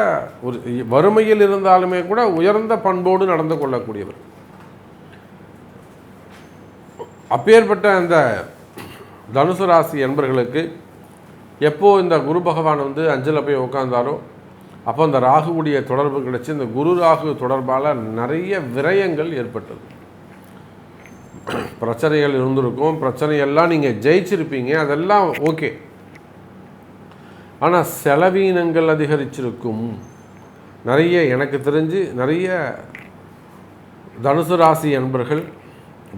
ஒரு வறுமையில் இருந்தாலுமே கூட உயர்ந்த பண்போடு நடந்து கொள்ளக்கூடியவர். அப்பேற்பட்ட அந்த தனுசு ராசி என்பர்களுக்கு எப்போ இந்த குரு பகவான் அஞ்சில் போய் உட்கார்ந்தாரோ அப்போ அந்த ராகுவுடைய தொடர்பு கிடைச்சி இந்த குரு ராகு தொடர்பால் நிறைய விரயங்கள் ஏற்பட்டது. பிரச்சனைகள் இருந்திருக்கும், பிரச்சனையெல்லாம் நீங்கள் ஜெயிச்சிருப்பீங்க, அதெல்லாம் ஓகே. ஆனால் செலவீனங்கள் அதிகரிச்சிருக்கும். நிறைய எனக்கு தெரிஞ்சு நிறைய தனுசு ராசி அன்பர்கள்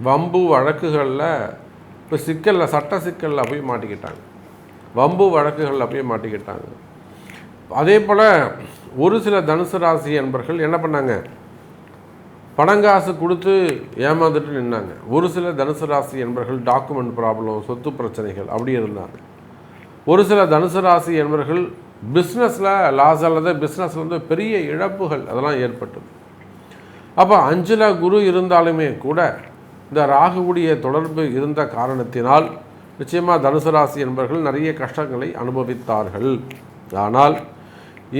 வம்பு வழக்குகளில் இப்போ சட்ட சிக்கலில் போய் மாட்டிக்கிட்டாங்க, வம்பு வழக்குகளில் போய் மாட்டிக்கிட்டாங்க. அதே போல் ஒரு சில தனுசு ராசி அன்பர்கள் என்ன பண்ணாங்க, பணங்காசு கொடுத்து ஏமாந்துட்டு நின்னாங்க. ஒரு சில தனுசு ராசி அன்பர்கள் டாக்குமெண்ட் ப்ராப்ளம், சொத்து பிரச்சனைகள் அப்படி இருந்தாங்க. ஒரு சில தனுசு ராசி என்பவர்கள் பிஸ்னஸில் லாஸ் அல்லது பிஸ்னஸில் வந்து பெரிய இழப்புகள் அதெல்லாம் ஏற்பட்டது. அப்போ 5ல் குரு இருந்தாலுமே கூட இந்த ராகுவுடைய தொடர்பு இருந்த காரணத்தினால் நிச்சயமாக தனுசு ராசி என்பவர்கள் நிறைய கஷ்டங்களை அனுபவித்தார்கள். ஆனால்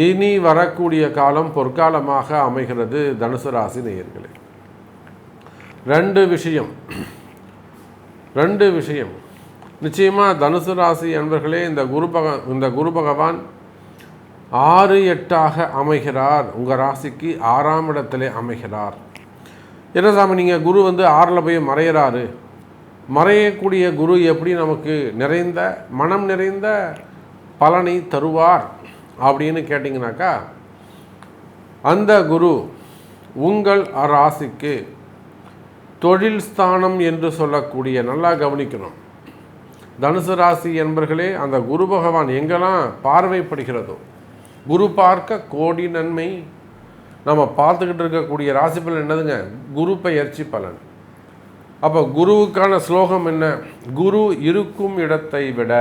இனி வரக்கூடிய காலம் பொற்காலமாக அமைகிறது தனுசு ராசி நேயர்களே. ரெண்டு விஷயம் நிச்சயமாக தனுசு ராசி என்பவர்களே, இந்த குரு பகவான் 6-8ஆக அமைகிறார். உங்கள் ராசிக்கு 6ஆம் இடத்திலே அமைகிறார். என்ன சாமி நீங்கள் குரு வந்து 6ல் போய் மறையிறாரு, மறையக்கூடிய குரு எப்படி நமக்கு மனம் நிறைந்த பலனை தருவார் அப்படின்னு கேட்டிங்கனாக்கா, அந்த குரு உங்கள் ராசிக்கு தொழில் ஸ்தானம் என்று சொல்லக்கூடிய, நல்லா கவனிக்கணும் தனுசு ராசி என்பர்களே, அந்த குரு பகவான் எங்கெல்லாம் பார்வைப்படுகிறதோ, குரு பார்க்க கோடி நன்மை. நம்ம பார்த்துக்கிட்டு இருக்கக்கூடிய ராசி பலன் என்னதுங்க? குரு பெயர்ச்சி பலன். அப்போ குருவுக்கான ஸ்லோகம் என்ன? குரு இருக்கும் இடத்தை விட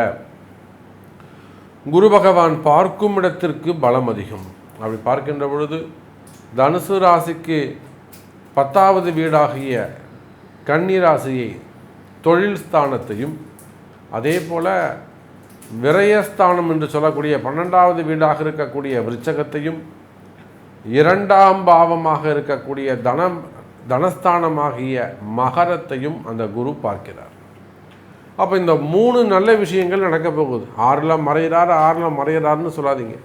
குரு பகவான் பார்க்கும் இடத்திற்கு பலம் அதிகம். அப்படி பார்க்கின்ற பொழுது தனுசு ராசிக்கு 10வது வீடாகிய கன்னி ராசியை தொழில் ஸ்தானத்தையும், அதே போல் விரயஸ்தானம் என்று சொல்லக்கூடிய 12வது வீடாக இருக்கக்கூடிய விருச்சகத்தையும், 2ஆம் பாவமாக இருக்கக்கூடிய தனஸ்தானமாகிய மகரத்தையும் அந்த குரு பார்க்கிறார். அப்போ இந்த 3 நல்ல விஷயங்கள் நடக்க போகுது. 6ல் மறையிறாருன்னு சொல்லாதீங்க.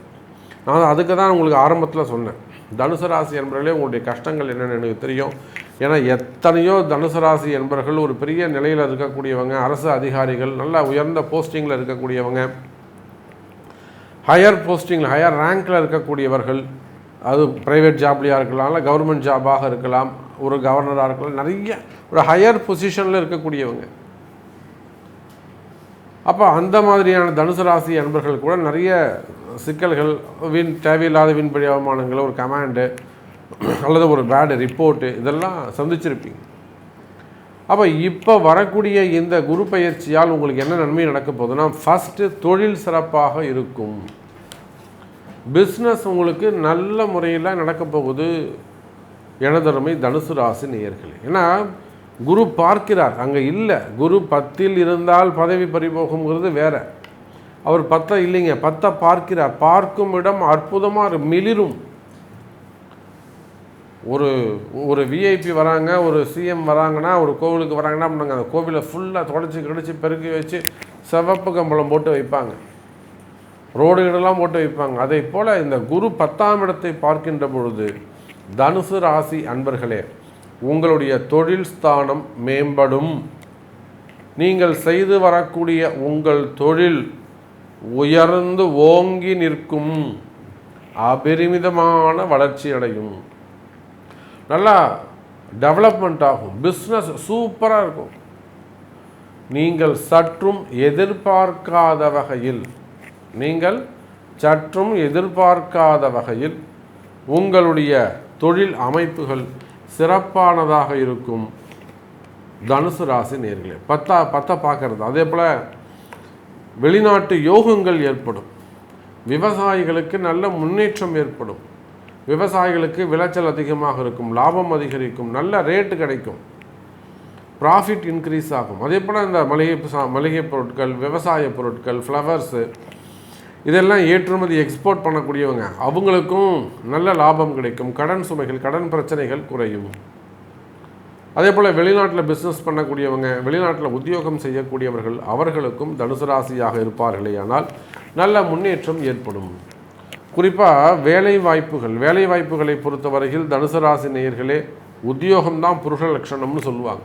நான் அதுக்கு தான் உங்களுக்கு ஆரம்பத்தில் சொன்னேன். தனுசு ராசி என்பவர்களே, உங்களுடைய கஷ்டங்கள் என்னென்னு எனக்கு தெரியும். ஏன்னா எத்தனையோ தனுசு ராசி என்பவர்கள் ஒரு பெரிய நிலையில் இருக்கக்கூடியவங்க, அரசு அதிகாரிகள், நல்ல உயர்ந்த போஸ்டிங்கில் இருக்கக்கூடியவங்க, ஹையர் ரேங்கில் இருக்கக்கூடியவர்கள், அது ப்ரைவேட் ஜாப்லையாக இருக்கலாம், இல்லை கவர்மெண்ட் ஜாபாக இருக்கலாம், ஒரு கவர்னராக இருக்கலாம், நிறைய ஒரு ஹையர் பொசிஷனில் இருக்கக்கூடியவங்க. அப்போ அந்த மாதிரியான தனுசு ராசி அன்பர்கள் கூட நிறைய சிக்கல்கள், தேவையில்லாத வீண்படி அவமானங்கள், ஒரு கமாண்டு அல்லது ஒரு பேடு ரிப்போர்ட்டு, இதெல்லாம் சந்திச்சிருப்பீங்க. அப்போ இப்போ வரக்கூடிய இந்த குரு பயிற்சியால் உங்களுக்கு என்ன நன்மை நடக்க போகுதுன்னா, ஃபஸ்ட்டு தொழில் சிறப்பாக இருக்கும். பிஸ்னஸ் உங்களுக்கு நல்ல முறையில் நடக்க போகுது எனதருமை தனுசு ராசி நேயர்களே. ஏன்னா குரு பார்க்கிறார், அங்கே இல்லை. குரு 10ல் இருந்தால் பதவி பறிபோகுங்கிறது வேற. அவர் 10 இல்லைங்க, 10 பார்க்கிறார். பார்க்கும் இடம் அற்புதமாக மிளிரும். ஒரு விஐபி வராங்க, ஒரு சிஎம் வராங்கன்னா, ஒரு கோவிலுக்கு வராங்கன்னா அப்படின்னாங்க, அந்த கோவிலை ஃபுல்லாக தொடச்சி கடிச்சு பெருக்கி வச்சு சிவப்பு கம்பளம் போட்டு வைப்பாங்க, ரோடுகளெல்லாம் போட்டு வைப்பாங்க. அதே போல் இந்த குரு 10ஆம் இடத்தை பார்க்கின்ற பொழுது தனுசு ராசி அன்பர்களே, உங்களுடைய தொழில் ஸ்தானம் மேம்படும். நீங்கள் செய்து வரக்கூடிய உங்கள் தொழில் உயர்ந்து ஓங்கி நிற்கும், அபரிமிதமான வளர்ச்சி அடையும், நல்லா டெவலப்மெண்ட் ஆகும், பிஸ்னஸ் சூப்பராக இருக்கும். நீங்கள் சற்றும் எதிர்பார்க்காத வகையில் உங்களுடைய தொழில் அமைப்புகள் சிறப்பானதாக இருக்கும். தனுசு ராசி நேயர்களே, 10 பார்க்கறது. அதே போல் வெளிநாட்டு யோகங்கள் ஏற்படும். விவசாயிகளுக்கு நல்ல முன்னேற்றம் ஏற்படும். விவசாயிகளுக்கு விளைச்சல் அதிகமாக இருக்கும், லாபம் அதிகரிக்கும், நல்ல ரேட்டு கிடைக்கும், ப்ராஃபிட் இன்க்ரீஸ் ஆகும். அதே போல் இந்த மளிகை பொருட்கள், விவசாய பொருட்கள், ஃப்ளவர்ஸு, இதெல்லாம் ஏற்றுமதி எக்ஸ்போர்ட் பண்ணக்கூடியவங்க, அவங்களுக்கும் நல்ல லாபம் கிடைக்கும். கடன் சுமைகள், கடன் பிரச்சனைகள் குறையும். அதே போல் வெளிநாட்டில் பிஸ்னஸ் பண்ணக்கூடியவங்க, வெளிநாட்டில் உத்தியோகம் செய்யக்கூடியவர்கள், அவர்களுக்கும் தனுசு ராசியாக இருப்பார்களே ஆனால் நல்ல முன்னேற்றம் ஏற்படும். குறிப்பாக வேலை வாய்ப்புகளை பொறுத்தவரையில் தனுசு ராசி நேயர்களே, உத்தியோகம்தான் புருஷ லட்சணம்னு சொல்லுவாங்க.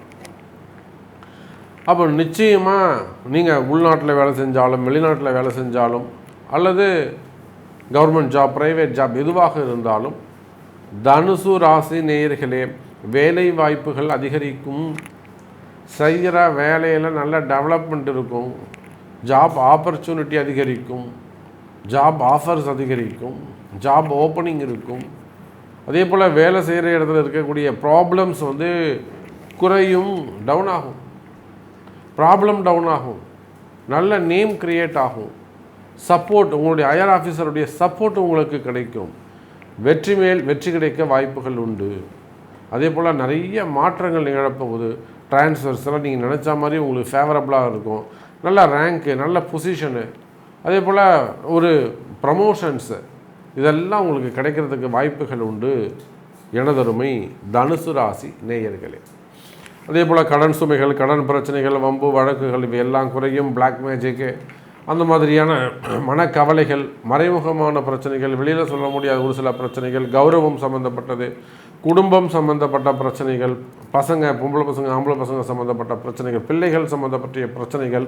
அப்போ நிச்சயமாக நீங்கள் உள்நாட்டில் வேலை செஞ்சாலும், வெளிநாட்டில் வேலை செஞ்சாலும், அல்லது கவர்மெண்ட் ஜாப், ப்ரைவேட் ஜாப் எதுவாக இருந்தாலும், தனுசு ராசி நேயர்களே வேலை வாய்ப்புகள் அதிகரிக்கும். செய்கிற வேலையில் நல்ல டெவலப்மெண்ட் இருக்கும், ஜாப் ஆப்பர்ச்சுனிட்டி அதிகரிக்கும், ஜாப் ஆஃபர்ஸ் அதிகரிக்கும், ஜாப் ஓப்பனிங் இருக்கும். அதே போல் வேலை செய்கிற இடத்துல இருக்கக்கூடிய ப்ராப்ளம்ஸ் குறையும், டவுன் ஆகும், நல்ல நேம் கிரியேட் ஆகும். சப்போர்ட், உங்களுடைய ஹையர் ஆஃபீஸருடைய சப்போர்ட் உங்களுக்கு கிடைக்கும். வெற்றி மேல் வெற்றி கிடைக்க வாய்ப்புகள் உண்டு. அதே போல் நிறைய மாற்றங்கள் நிகழப்போகுது. ட்ரான்ஸ்ஃபர்ஸ் எல்லாம் நீங்கள் நினச்ச மாதிரி உங்களுக்கு ஃபேவரபுளாக இருக்கும். நல்ல ரேங்க்கு, நல்ல பொசிஷனு, அதே போல் ஒரு ப்ரமோஷன்ஸு, இதெல்லாம் உங்களுக்கு கிடைக்கிறதுக்கு வாய்ப்புகள் உண்டு எனதருமை தனுசு ராசி நேயர்களே. அதே போல் கடன் சுமைகள், கடன் பிரச்சனைகள், வம்பு வழக்குகள் இவை எல்லாம் குறையும். பிளாக் மேஜிக்கு, அந்த மாதிரியான மனக்கவலைகள், மறைமுகமான பிரச்சனைகள், வெளியில் சொல்ல முடியாத ஒரு சில பிரச்சனைகள், கௌரவம் சம்மந்தப்பட்டது, குடும்பம் சம்மந்தப்பட்ட பிரச்சனைகள், பசங்க, பொம்பளை பசங்க, ஆம்பளை பசங்க சம்மந்தப்பட்ட பிரச்சனைகள், பிள்ளைகள் சம்மந்தப்பட்ட பிரச்சனைகள்,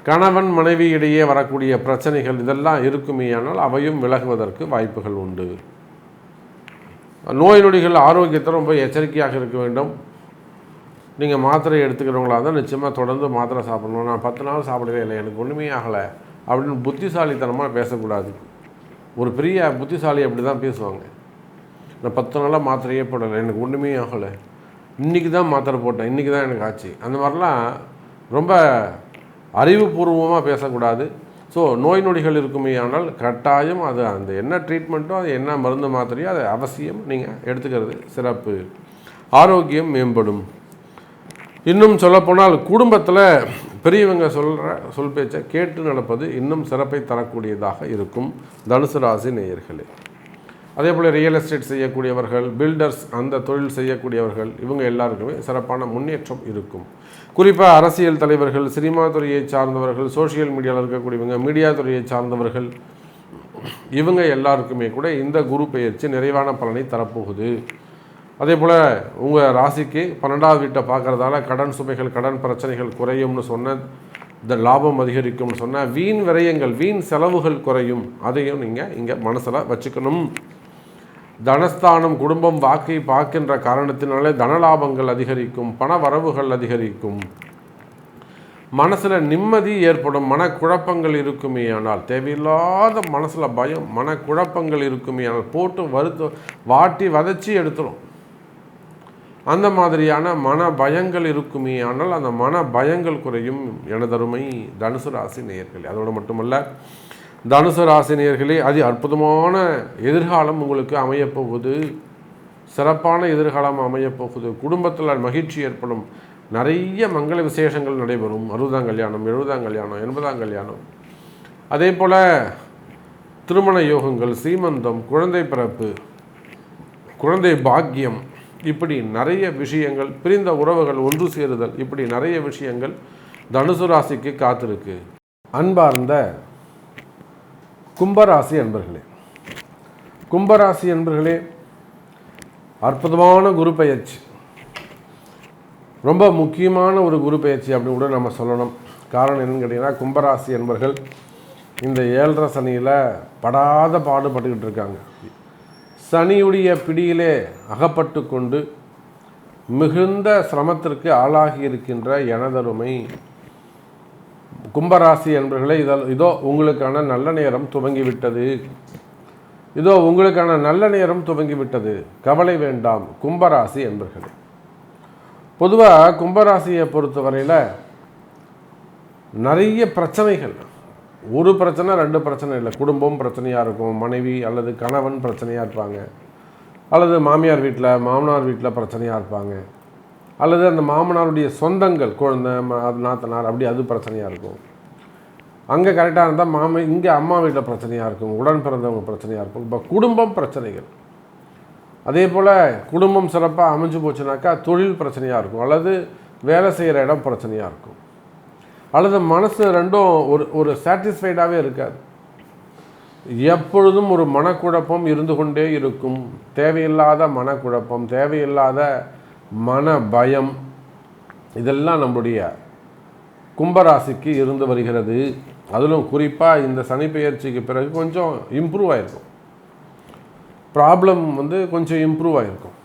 கணவன் மனைவி இடையே வரக்கூடிய பிரச்சனைகள், இதெல்லாம் இருக்குமேயானால் அவையும் விலகுவதற்கு வாய்ப்புகள் உண்டு. நோய் நொடிகள் ஆரோக்கியத்தை ரொம்ப எச்சரிக்கையாக இருக்க வேண்டும். நீங்கள் மாத்திரை எடுத்துக்கிறவங்களாக தான் நிச்சயமாக தொடர்ந்து மாத்திரை சாப்பிடணும். நான் 10 நாள் சாப்பிடவே இல்லை, எனக்கு ஒன்றுமே ஆகலை அப்படின்னு புத்திசாலித்தனமாக பேசக்கூடாது. ஒரு பெரிய புத்திசாலி அப்படி தான் பேசுவாங்க. நான் 10 நாளாக மாத்திரையே போடலை, எனக்கு ஒன்றுமே ஆகலை, இன்றைக்கி தான் மாத்திரை போட்டேன், இன்றைக்கி தான் எனக்கு ஆச்சு. அந்த மாதிரிலாம் ரொம்ப அறிவுபூர்வமாக பேசக்கூடாது. ஸோ நோய் நொடிகள் இருக்குமே ஆனால் கட்டாயம் அது அந்த என்ன ட்ரீட்மெண்ட்டோ, அது என்ன மருந்து மாத்திரையோ அதை அவசியம் நீங்கள் எடுத்துக்கிறது சிறப்பு. ஆரோக்கியம் மேம்படும். இன்னும் சொல்லப்போனால் குடும்பத்தில் பெரியவங்க சொல் பேச்சை கேட்டு நடப்பது இன்னும் சிறப்பை தரக்கூடியதாக இருக்கும் தனுசு ராசி நேயர்களே. அதே போல் ரியல் எஸ்டேட் செய்யக்கூடியவர்கள், பில்டர்ஸ், அந்த தொழில் செய்யக்கூடியவர்கள், இவங்க எல்லாருக்குமே சிறப்பான முன்னேற்றம் இருக்கும். குறிப்பாக அரசியல் தலைவர்கள், சினிமா துறையை சார்ந்தவர்கள், சோஷியல் மீடியாவில் இருக்கக்கூடியவங்க, மீடியா துறையை சார்ந்தவர்கள், இவங்க எல்லாருக்குமே கூட இந்த குரு பெயர்ச்சி நிறைவான பலனை தரப்போகுது. அதே போல் உங்கள் ராசிக்கு 12வது வீட்டை பார்க்குறதால கடன் சுமைகள், கடன் பிரச்சனைகள் குறையும்னு சொன்ன, இந்த லாபம் அதிகரிக்கும்னு சொன்னால் வீண் விரயங்கள், வீண் செலவுகள் குறையும். அதையும் நீங்கள் இங்கே மனசில் வச்சுக்கணும். தனஸ்தானம், குடும்பம், வாக்கை பார்க்கின்ற காரணத்தினாலே தனலாபங்கள் அதிகரிக்கும், பண வரவுகள் அதிகரிக்கும், மனசில் நிம்மதி ஏற்படும். மனக்குழப்பங்கள் இருக்குமே ஆனால், தேவையில்லாத மனசில் பயம், மனக்குழப்பங்கள் இருக்குமே ஆனால் போட்டு வாட்டி வதச்சி எடுத்துடும். அந்த மாதிரியான மன பயங்கள் இருக்குமே ஆனால் அந்த மன பயங்கள் குறையும் எனதருமை தனுசு ராசி நேயர்களே. அதோடு மட்டுமல்ல, தனுசு ராசி நேயர்களே, அதி அற்புதமான எதிர்காலம் உங்களுக்கு அமையப்போகுது. சிறப்பான எதிர்காலம் அமையப்போகுது. குடும்பத்தில் மகிழ்ச்சி ஏற்படும். நிறைய மங்கள விசேஷங்கள் நடைபெறும். 60ஆம் கல்யாணம், 70ஆம் கல்யாணம், 80ஆம் கல்யாணம், அதே போல் திருமண யோகங்கள், சீமந்தம், குழந்தை பிறப்பு, குழந்தை பாக்கியம், இப்படி நிறைய விஷயங்கள், பிரிந்த உறவுகள் ஒன்று சேருதல், இப்படி நிறைய விஷயங்கள் தனுசு ராசிக்கு காத்திருக்கு. அன்பார்ந்த கும்பராசி அன்பர்களே, கும்பராசி அன்பர்களே, அற்புதமான குரு பெயர்ச்சி, ரொம்ப முக்கியமான ஒரு குரு பெயர்ச்சி அப்படின்னு கூட நம்ம சொல்லணும். காரணம் என்னன்னு கேட்டிங்கன்னா, கும்பராசி அன்பர்கள் இந்த 7.5 சனியில் படாத பாடுபட்டுக்கிட்டு இருக்காங்க. சனியுடைய பிடியிலே அகப்பட்டு கொண்டு மிகுந்த சிரமத்திற்கு ஆளாகி இருக்கின்ற எனதருமை கும்பராசி என்பர்களே, இதோ உங்களுக்கான நல்ல நேரம் துவங்கிவிட்டது. இதோ உங்களுக்கான நல்ல நேரம் துவங்கிவிட்டது. கவலை வேண்டாம் கும்பராசி என்பர்களே. பொதுவாக கும்பராசியை பொறுத்தவரையில் நிறைய பிரச்சனைகள், ஒரு பிரச்சனை 2 பிரச்சனை இல்லை. குடும்பம் பிரச்சனையாக இருக்கும், மனைவி அல்லது கணவன் பிரச்சனையாக இருப்பாங்க, அல்லது மாமியார் வீட்டில் மாமனார் வீட்டில் பிரச்சனையாக இருப்பாங்க, அல்லது அந்த மாமனாருடைய சொந்தங்கள், குழந்தை, நாத்தனார், அப்படி அது பிரச்சனையாக இருக்கும். அங்கே கரெக்டாக இருந்தால் இங்கே அம்மா வீட்டில் பிரச்சனையாக இருக்கும், உடன் பிறந்தவங்க பிரச்சனையாக இருக்கும். இப்போ குடும்பம் பிரச்சனைகள். அதே போல் குடும்பம் சிறப்பாக அமைஞ்சு போச்சுனாக்கா தொழில் பிரச்சனையாக இருக்கும், அல்லது வேலை செய்கிற இடம் பிரச்சனையாக இருக்கும், அல்லது மனசு ரெண்டும் ஒரு சாட்டிஸ்ஃபைடாகவே இருக்காது. எப்பொழுதும் ஒரு மனக்குழப்பம் இருந்து கொண்டே இருக்கும். தேவையில்லாத மனக்குழப்பம், தேவையில்லாத மன பயம், இதெல்லாம் நம்முடைய கும்பராசிக்கு இருந்து வருகிறது. அதிலும் குறிப்பாக இந்த சனி பெயர்ச்சிக்கு பிறகு கொஞ்சம் இம்ப்ரூவ் ஆகிருக்கும். ப்ராப்ளம் கொஞ்சம் இம்ப்ரூவ் ஆகிருக்கும்.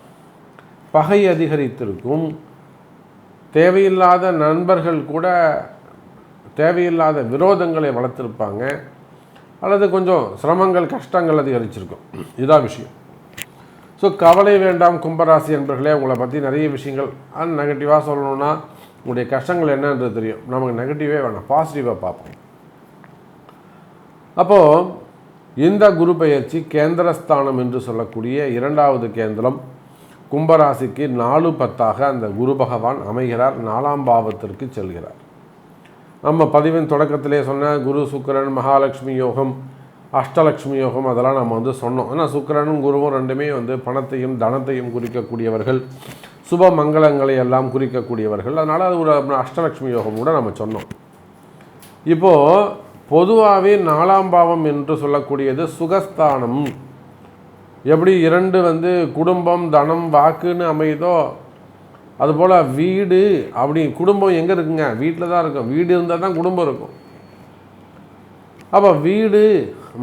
பகை அதிகரித்திருக்கும். தேவையில்லாத நண்பர்கள் கூட தேவையில்லாத விரோதங்களை வளர்த்துருப்பாங்க, அல்லது கொஞ்சம் சிரமங்கள், கஷ்டங்கள் அதிகரிச்சிருக்கும். இதுதான் விஷயம். ஸோ கவலை வேண்டாம் கும்பராசி என்பர்களே. உங்களை பற்றி நிறைய விஷயங்கள் நெகட்டிவாக சொல்லணுன்னா, உங்களுடைய கஷ்டங்கள் என்னன்றது தெரியும். நமக்கு நெகட்டிவே வேணாம், பாசிட்டிவாக பார்ப்போம். அப்போது இந்த குரு பெயர்ச்சி கேந்திரஸ்தானம் என்று சொல்லக்கூடிய 2வது கேந்திரம் கும்பராசிக்கு 4-10 அந்த குரு பகவான் அமைகிறார். 4ஆம் பாவத்திற்கு செல்கிறார். நம்ம பதிவின் தொடக்கத்திலே சொன்ன குரு சுக்கிரன் மகாலட்சுமி யோகம், அஷ்டலட்சுமி யோகம் அதெல்லாம் நம்ம சொன்னோம். ஆனால் சுக்கிரனும் குருவும் ரெண்டுமே பணத்தையும் தனத்தையும் குறிக்கக்கூடியவர்கள், சுப மங்களங்களை எல்லாம் குறிக்கக்கூடியவர்கள். அதனால் அது ஒரு அஷ்டலட்சுமி யோகம் கூட நம்ம சொன்னோம். இப்போது பொதுவாகவே 4ஆம் பாவம் என்று சொல்லக்கூடியது சுகஸ்தானம். எப்படி 2 குடும்பம் தனம் வாக்குன்னு அமையுதோ அதுபோல் வீடு, அப்படி குடும்பம் எங்கே இருக்குங்க? வீட்டில் தான் இருக்கும். வீடு இருந்தால் தான் குடும்பம் இருக்கும். அப்போ வீடு,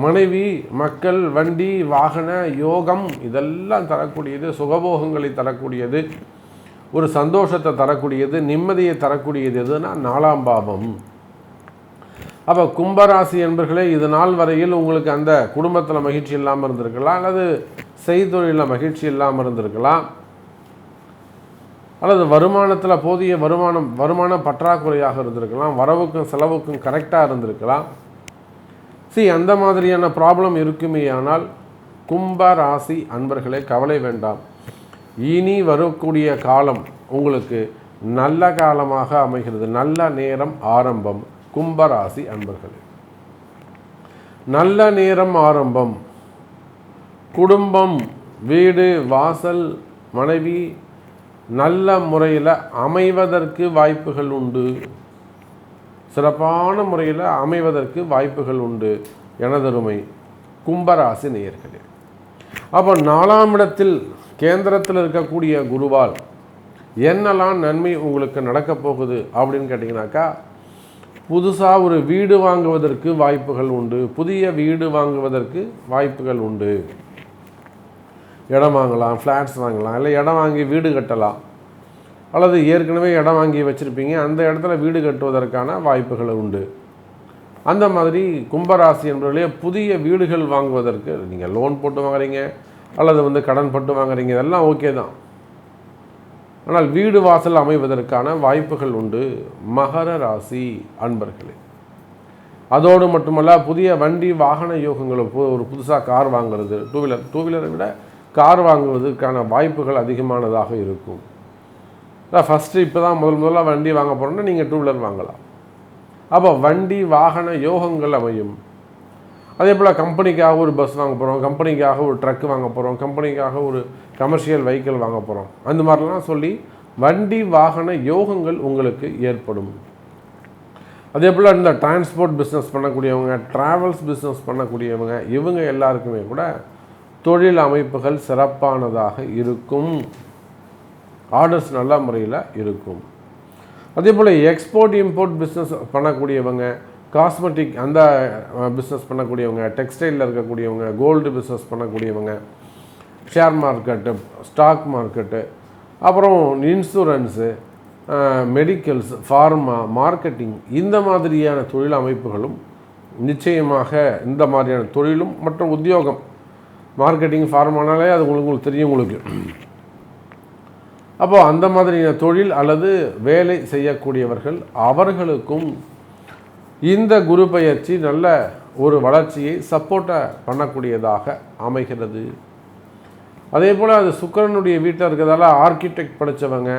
மனைவி, மக்கள், வண்டி, வாகன யோகம் இதெல்லாம் தரக்கூடியது, சுகபோகங்களை தரக்கூடியது, ஒரு சந்தோஷத்தை தரக்கூடியது, நிம்மதியை தரக்கூடியது எதுனா 4ஆம் பாவம். அப்போ கும்பராசி என்பர்களே, இது நாள் வரையில் உங்களுக்கு அந்த குடும்பத்தில் மகிழ்ச்சி இல்லாமல் இருந்திருக்கலாம், அல்லது செய்தொழிலில் மகிழ்ச்சி இல்லாமல் இருந்திருக்கலாம், அல்லது வருமானத்தில் போதிய வருமான பற்றாக்குறையாக இருந்திருக்கலாம், வரவுக்கும் செலவுக்கும் கரெக்டாக இருந்திருக்கலாம். அந்த மாதிரியான ப்ராப்ளம் இருக்குமே. ஆனால் கும்பராசி அன்பர்களே கவலை வேண்டாம். இனி வரக்கூடிய காலம் உங்களுக்கு நல்ல காலமாக அமைகிறது. நல்ல நேரம் ஆரம்பம். கும்பராசி அன்பர்களே, நல்ல நேரம் ஆரம்பம். குடும்பம், வீடு, வாசல், மனைவி நல்ல முறையில் அமைவதற்கு வாய்ப்புகள் உண்டு. சிறப்பான முறையில் அமைவதற்கு வாய்ப்புகள் உண்டு எனதருமை கும்பராசி நேயர்களே. அப்போ 4ஆம் இடத்தில் கேந்திரத்தில் இருக்கக்கூடிய குருவால் என்னெல்லாம் நன்மை உங்களுக்கு நடக்கப் போகுது அப்படின்னு கேட்டிங்கனாக்கா, புதுசாக ஒரு வீடு வாங்குவதற்கு வாய்ப்புகள் உண்டு. புதிய வீடு வாங்குவதற்கு வாய்ப்புகள் உண்டு. இடம் வாங்கலாம், ஃப்ளாட்ஸ் வாங்கலாம், இல்லை இடம் வாங்கி வீடு கட்டலாம், அல்லது ஏற்கனவே இடம் வாங்கி வச்சுருப்பீங்க, அந்த இடத்துல வீடு கட்டுவதற்கான வாய்ப்புகள் உண்டு. அந்த மாதிரி கும்பராசி என்பவர்களே புதிய வீடுகள் வாங்குவதற்கு நீங்கள் லோன் போட்டு வாங்குறீங்க, அல்லது கடன் போட்டு வாங்குறீங்க, இதெல்லாம் ஓகே தான். ஆனால் வீடு வாசல் அமைவதற்கான வாய்ப்புகள் உண்டு மகர ராசி அன்பர்களே. அதோடு மட்டுமல்ல, புதிய வண்டி வாகன யோகங்கள், ஒரு புதுசாக கார் வாங்குறது, டூவீலரை விட கார் வாங்குவதற்கான வாய்ப்புகள் அதிகமானதாக இருக்கும். ஃபஸ்ட்டு இப்போ தான் முதல்ல வண்டி வாங்க போகிறோன்னா நீங்கள் டூவீலர் வாங்கலாம். அப்போ வண்டி வாகன யோகங்கள் அமையும். அதே போல் கம்பெனிக்காக ஒரு பஸ் வாங்க போகிறோம், கம்பெனிக்காக ஒரு ட்ரக் வாங்க போகிறோம், கம்பெனிக்காக ஒரு கமர்ஷியல் வெஹிக்கிள் வாங்க போகிறோம், அந்த மாதிரிலாம் சொல்லி வண்டி வாகன யோகங்கள் உங்களுக்கு ஏற்படும். அதே போல் இந்த டிரான்ஸ்போர்ட் பிஸ்னஸ் பண்ணக்கூடியவங்க, ட்ராவல்ஸ் பிஸ்னஸ் பண்ணக்கூடியவங்க, இவங்க எல்லாருக்குமே கூட தொழில் அமைப்புகள் சிறப்பானதாக இருக்கும். ஆர்டர்ஸ் நல்ல முறையில் இருக்கும். அதே போல் எக்ஸ்போர்ட் இம்போர்ட் பிஸ்னஸ் பண்ணக்கூடியவங்க, காஸ்மெட்டிக் அந்த பிஸ்னஸ் பண்ணக்கூடியவங்க, டெக்ஸ்டைலில் இருக்கக்கூடியவங்க, கோல்டு பிஸ்னஸ் பண்ணக்கூடியவங்க, ஷேர் மார்க்கெட்டு, ஸ்டாக் மார்க்கெட்டு, அப்புறம் இன்சூரன்ஸு, மெடிக்கல்ஸ், ஃபார்மா, மார்க்கெட்டிங், இந்த மாதிரியான தொழில் அமைப்புகளும் நிச்சயமாக இந்த மாதிரியான தொழிலும் மற்றும் உத்தியோகம், மார்க்கெட்டிங், ஃபார்மானாலே அது உங்களுக்கு தெரியும். உங்களுக்கு அப்போது அந்த மாதிரியான தொழில் அல்லது வேலை செய்யக்கூடியவர்கள் அவர்களுக்கும் இந்த குரு பெயர்ச்சி நல்ல ஒரு வளர்ச்சியை சப்போர்ட்டை பண்ணக்கூடியதாக அமைகிறது. அதே போல் அது சுக்கிரனுடைய வீட்டில் இருக்கிறதால ஆர்கிடெக்ட் படித்தவங்க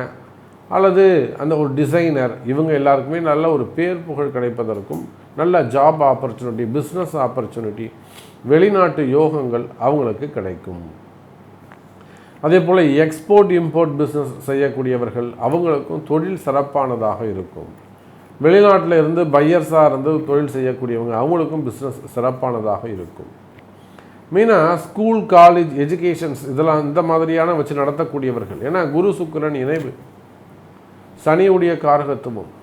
அல்லது அந்த ஒரு டிசைனர், இவங்க எல்லாருக்குமே நல்ல ஒரு பேர் புகழ் கிடைப்பதற்கும், நல்ல ஜாப் ஆப்பர்ச்சுனிட்டி, பிஸ்னஸ் ஆப்பர்ச்சுனிட்டி, வெளிநாட்டு யோகங்கள் அவங்களுக்கு கிடைக்கும். அதே போல் எக்ஸ்போர்ட் இம்போர்ட் பிஸ்னஸ் செய்யக்கூடியவர்கள் அவங்களுக்கும் தொழில் சிறப்பானதாக இருக்கும். வெளிநாட்டில் இருந்து பையர்ஸாக இருந்து தொழில் செய்யக்கூடியவங்க அவங்களுக்கும் பிஸ்னஸ் சிறப்பானதாக இருக்கும். மெயினாக ஸ்கூல், காலேஜ், எஜுகேஷன்ஸ் இதெல்லாம் இந்த மாதிரியான வச்சு நடத்தக்கூடியவர்கள். ஏன்னா குரு சுக்கிரன் இணைவு, சனியுடைய காரகத்துவம்.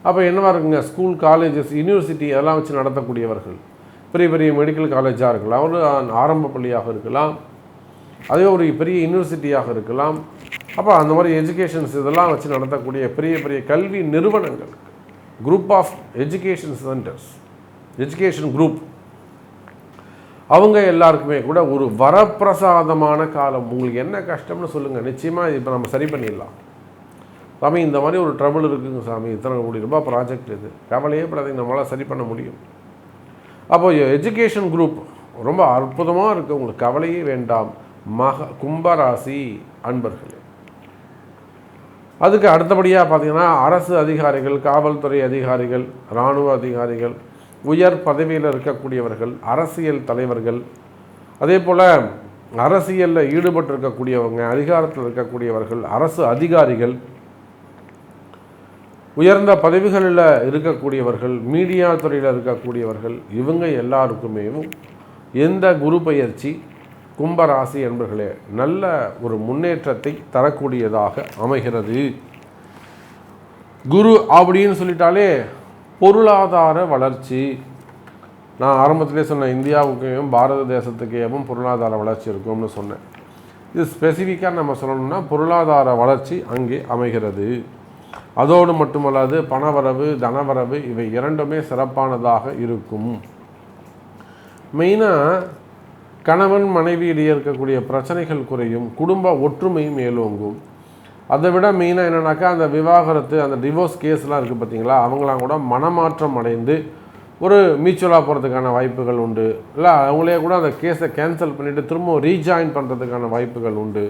அப்போ என்னவாக இருக்குங்க, ஸ்கூல், காலேஜஸ், யூனிவர்சிட்டி அதெல்லாம் வச்சு நடத்தக்கூடியவர்கள், பெரிய பெரிய மெடிக்கல் காலேஜாக இருக்கலாம், ஒரு ஆரம்ப பள்ளியாக இருக்கலாம், அதே ஒரு பெரிய யூனிவர்சிட்டியாக இருக்கலாம். அப்போ அந்த மாதிரி எஜுகேஷன்ஸ் இதெல்லாம் வச்சு நடத்தக்கூடிய பெரிய பெரிய கல்வி நிறுவனங்கள், group of education centres, education group, அவங்க எல்லாருக்குமே கூட ஒரு வரப்பிரசாதமான காலம். உங்களுக்கு என்ன கஷ்டம்னு சொல்லுங்கள், நிச்சயமாக இப்போ நம்ம சரி பண்ணிடலாம். சாமி இந்த மாதிரி ஒரு ட்ரபிள் இருக்குங்க சாமி, இத்தனை கோடி ரூபாய் ப்ராஜெக்ட், இது கவலையே படாதீங்க, நம்மளால் சரி பண்ண முடியும். அப்போ எஜுகேஷன் குரூப் ரொம்ப அற்புதமாக இருக்குது, உங்களுக்கு கவலையே வேண்டாம் கும்பராசி அன்பர்களே. அதுக்கு அடுத்தபடியாக பார்த்தீங்கன்னா அரசு அதிகாரிகள், காவல்துறை அதிகாரிகள், இராணுவ அதிகாரிகள், உயர் பதவியில் இருக்கக்கூடியவர்கள், அரசியல் தலைவர்கள், அதே போல் அரசியலில் ஈடுபட்டிருக்கக்கூடியவங்க, அதிகாரத்தில் இருக்கக்கூடியவர்கள், அரசு அதிகாரிகள், உயர்ந்த பதவிகளில் இருக்கக்கூடியவர்கள், மீடியா துறையில் இருக்கக்கூடியவர்கள், இவங்க எல்லாருக்குமே எந்த குரு பெயர்ச்சி கும்பராசி என்பர்களே நல்ல ஒரு முன்னேற்றத்தை தரக்கூடியதாக அமைகிறது. குரு அப்படின்னு சொல்லிட்டாலே பொருளாதார வளர்ச்சி. நான் ஆரம்பத்திலே சொன்னேன், இந்தியாவுக்கும் பாரத தேசத்துக்கேவும் பொருளாதார வளர்ச்சி இருக்கும்னு சொன்னேன். இது ஸ்பெசிஃபிக்காக நம்ம சொல்லணும்னா பொருளாதார வளர்ச்சி அங்கே அமைகிறது. அதோடு மட்டுமல்லாது பணவரவு, தனவரவு இவை இரண்டுமே சிறப்பானதாக இருக்கும். மெயினாக கணவன் மனைவியிடையே இருக்கக்கூடிய பிரச்சனைகள் குறையும், குடும்ப ஒற்றுமை மேலோங்கும். அதை விட மெயினாக என்னென்னாக்கா அந்த விவாகரத்து, அந்த டிவோர்ஸ் கேஸ்லாம் இருக்குது பார்த்தீங்களா, அவங்களாம் கூட மனமாற்றம் அடைந்து ஒரு மியூச்சுவலாக போகிறதுக்கான வாய்ப்புகள் உண்டு. இல்லை அவங்களே கூட அந்த கேஸை கேன்சல் பண்ணிவிட்டு திரும்ப ரீஜாயின் பண்ணுறதுக்கான வாய்ப்புகள் உண்டு.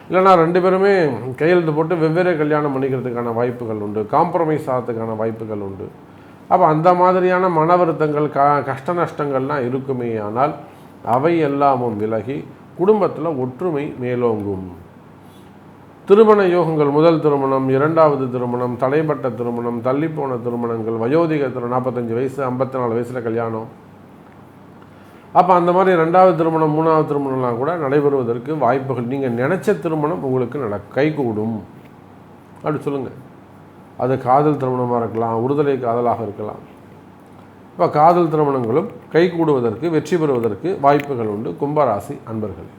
இல்லைனா ரெண்டு பேருமே கையெழுத்து போட்டு வெவ்வேறு கல்யாணம் பண்ணிக்கிறதுக்கான வாய்ப்புகள் உண்டு, காம்ப்ரமைஸ் ஆகிறதுக்கான வாய்ப்புகள் உண்டு. அப்போ அந்த மாதிரியான மன வருத்தங்கள், கஷ்ட நஷ்டங்கள்லாம் இருக்குமே, ஆனால் அவை எல்லாமும் விலகி குடும்பத்தில் ஒற்றுமை மேலோங்கும். திருமண யோகங்கள், முதல் திருமணம், இரண்டாவது திருமணம், தடைப்பட்ட திருமணம், தள்ளிப்போன திருமணங்கள், வயோதிக 45 வயசு 54 வயசில் கல்யாணம், அப்போ அந்த மாதிரி ரெண்டாவது திருமணம், மூணாவது திருமணம்லாம் கூட நடைபெறுவதற்கு வாய்ப்புகள். நீங்கள் நினச்ச திருமணம் உங்களுக்கு கைகூடும் அப்படி சொல்லுங்கள். அது காதல் திருமணமாக இருக்கலாம், உறுதலை காதலாக இருக்கலாம். இப்போ காதல் திருமணங்களும் கைகூடுவதற்கு, வெற்றி பெறுவதற்கு வாய்ப்புகள் உண்டு. கும்பராசி அன்பர்கள்,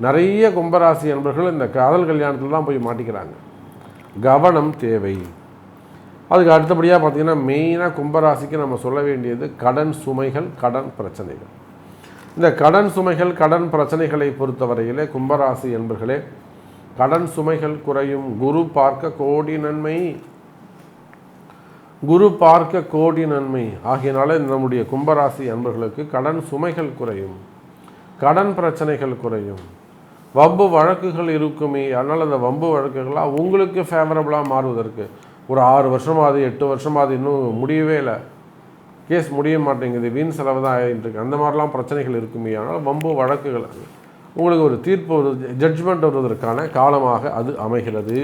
நிறைய கும்பராசி அன்பர்கள் இந்த காதல் கல்யாணத்தில் தான் போய் மாட்டிக்கிறாங்க. கவனம் தேவை. அதுக்கு அடுத்தபடியாக பார்த்திங்கன்னா மெயினாக கும்பராசிக்கு நம்ம சொல்ல வேண்டியது கடன் சுமைகள், கடன் பிரச்சனைகள். இந்த கடன் சுமைகள், கடன் பிரச்சனைகளை பொறுத்தவரையிலே கும்பராசி என்பர்களே கடன் சுமைகள் குறையும். குரு பார்க்க கோடி நன்மை, குரு பார்க்க கோடி நன்மை ஆகியனால நம்முடைய கும்பராசி அன்பர்களுக்கு கடன் சுமைகள் குறையும், கடன் பிரச்சனைகள் குறையும். வம்பு வழக்குகள் இருக்குமே, அதனால் அந்த வம்பு வழக்குகளாக உங்களுக்கு ஃபேவரபுளாக மாறுவதற்கு ஒரு 6 வருஷமாவது 8 வருஷமாவது இன்னும் முடியவே இல்லை, கேஸ் முடிய மாட்டேங்குது, வீண் செலவு தான் ஆகிட்டு இருக்கு, அந்த மாதிரிலாம் பிரச்சனைகள் இருக்குமே, அதனால் வம்பு வழக்குகள் உங்களுக்கு ஒரு தீர்ப்பு, ஒரு ஜட்ஜ்மெண்ட் வருவதற்கான காலமாக அது அமைகிறது.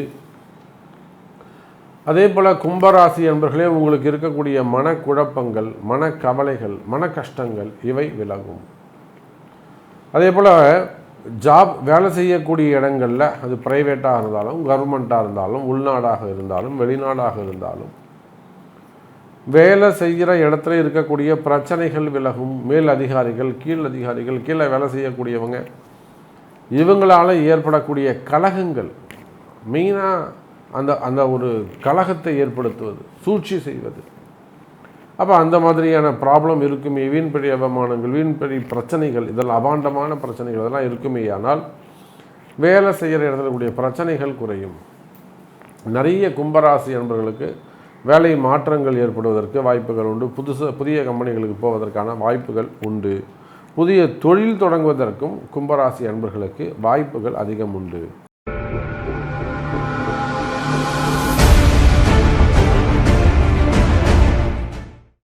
அதே போல் கும்பராசி என்பர்களே உங்களுக்கு இருக்கக்கூடிய மனக்குழப்பங்கள், மனக்கவலைகள், மன கஷ்டங்கள் இவை விலகும். அதே போல் ஜாப், வேலை செய்யக்கூடிய இடங்களில் அது ப்ரைவேட்டாக இருந்தாலும், கவர்மெண்ட்டாக இருந்தாலும், உள்நாடாக இருந்தாலும், வெளிநாடாக இருந்தாலும், வேலை செய்கிற இடத்துல இருக்கக்கூடிய பிரச்சனைகள் விலகும். மேல் அதிகாரிகள், கீழ் அதிகாரிகள், கீழே வேலை செய்யக்கூடியவங்க, இவங்களால் ஏற்படக்கூடிய கலகங்கள், மெயினாக அந்த அந்த ஒரு கலகத்தை ஏற்படுத்துவது, சூழ்ச்சி செய்வது, அப்போ அந்த மாதிரியான ப்ராப்ளம் இருக்குமே, வீண்படி அவமானங்கள், வீண்படி பிரச்சனைகள், இதெல்லாம் அபாண்டமான பிரச்சனைகள் இதெல்லாம் இருக்குமே, ஆனால் வேலை செய்கிற இடத்துல கூடிய பிரச்சனைகள் குறையும். நிறைய கும்பராசி என்பவர்களுக்கு வேலை மாற்றங்கள் ஏற்படுவதற்கு வாய்ப்புகள் உண்டு. புதிய கம்பெனிகளுக்கு போவதற்கான வாய்ப்புகள் உண்டு. புதிய தொழில் தொடங்குவதற்கும் கும்பராசி அன்பர்களுக்கு வாய்ப்புகள் அதிகம் உண்டு.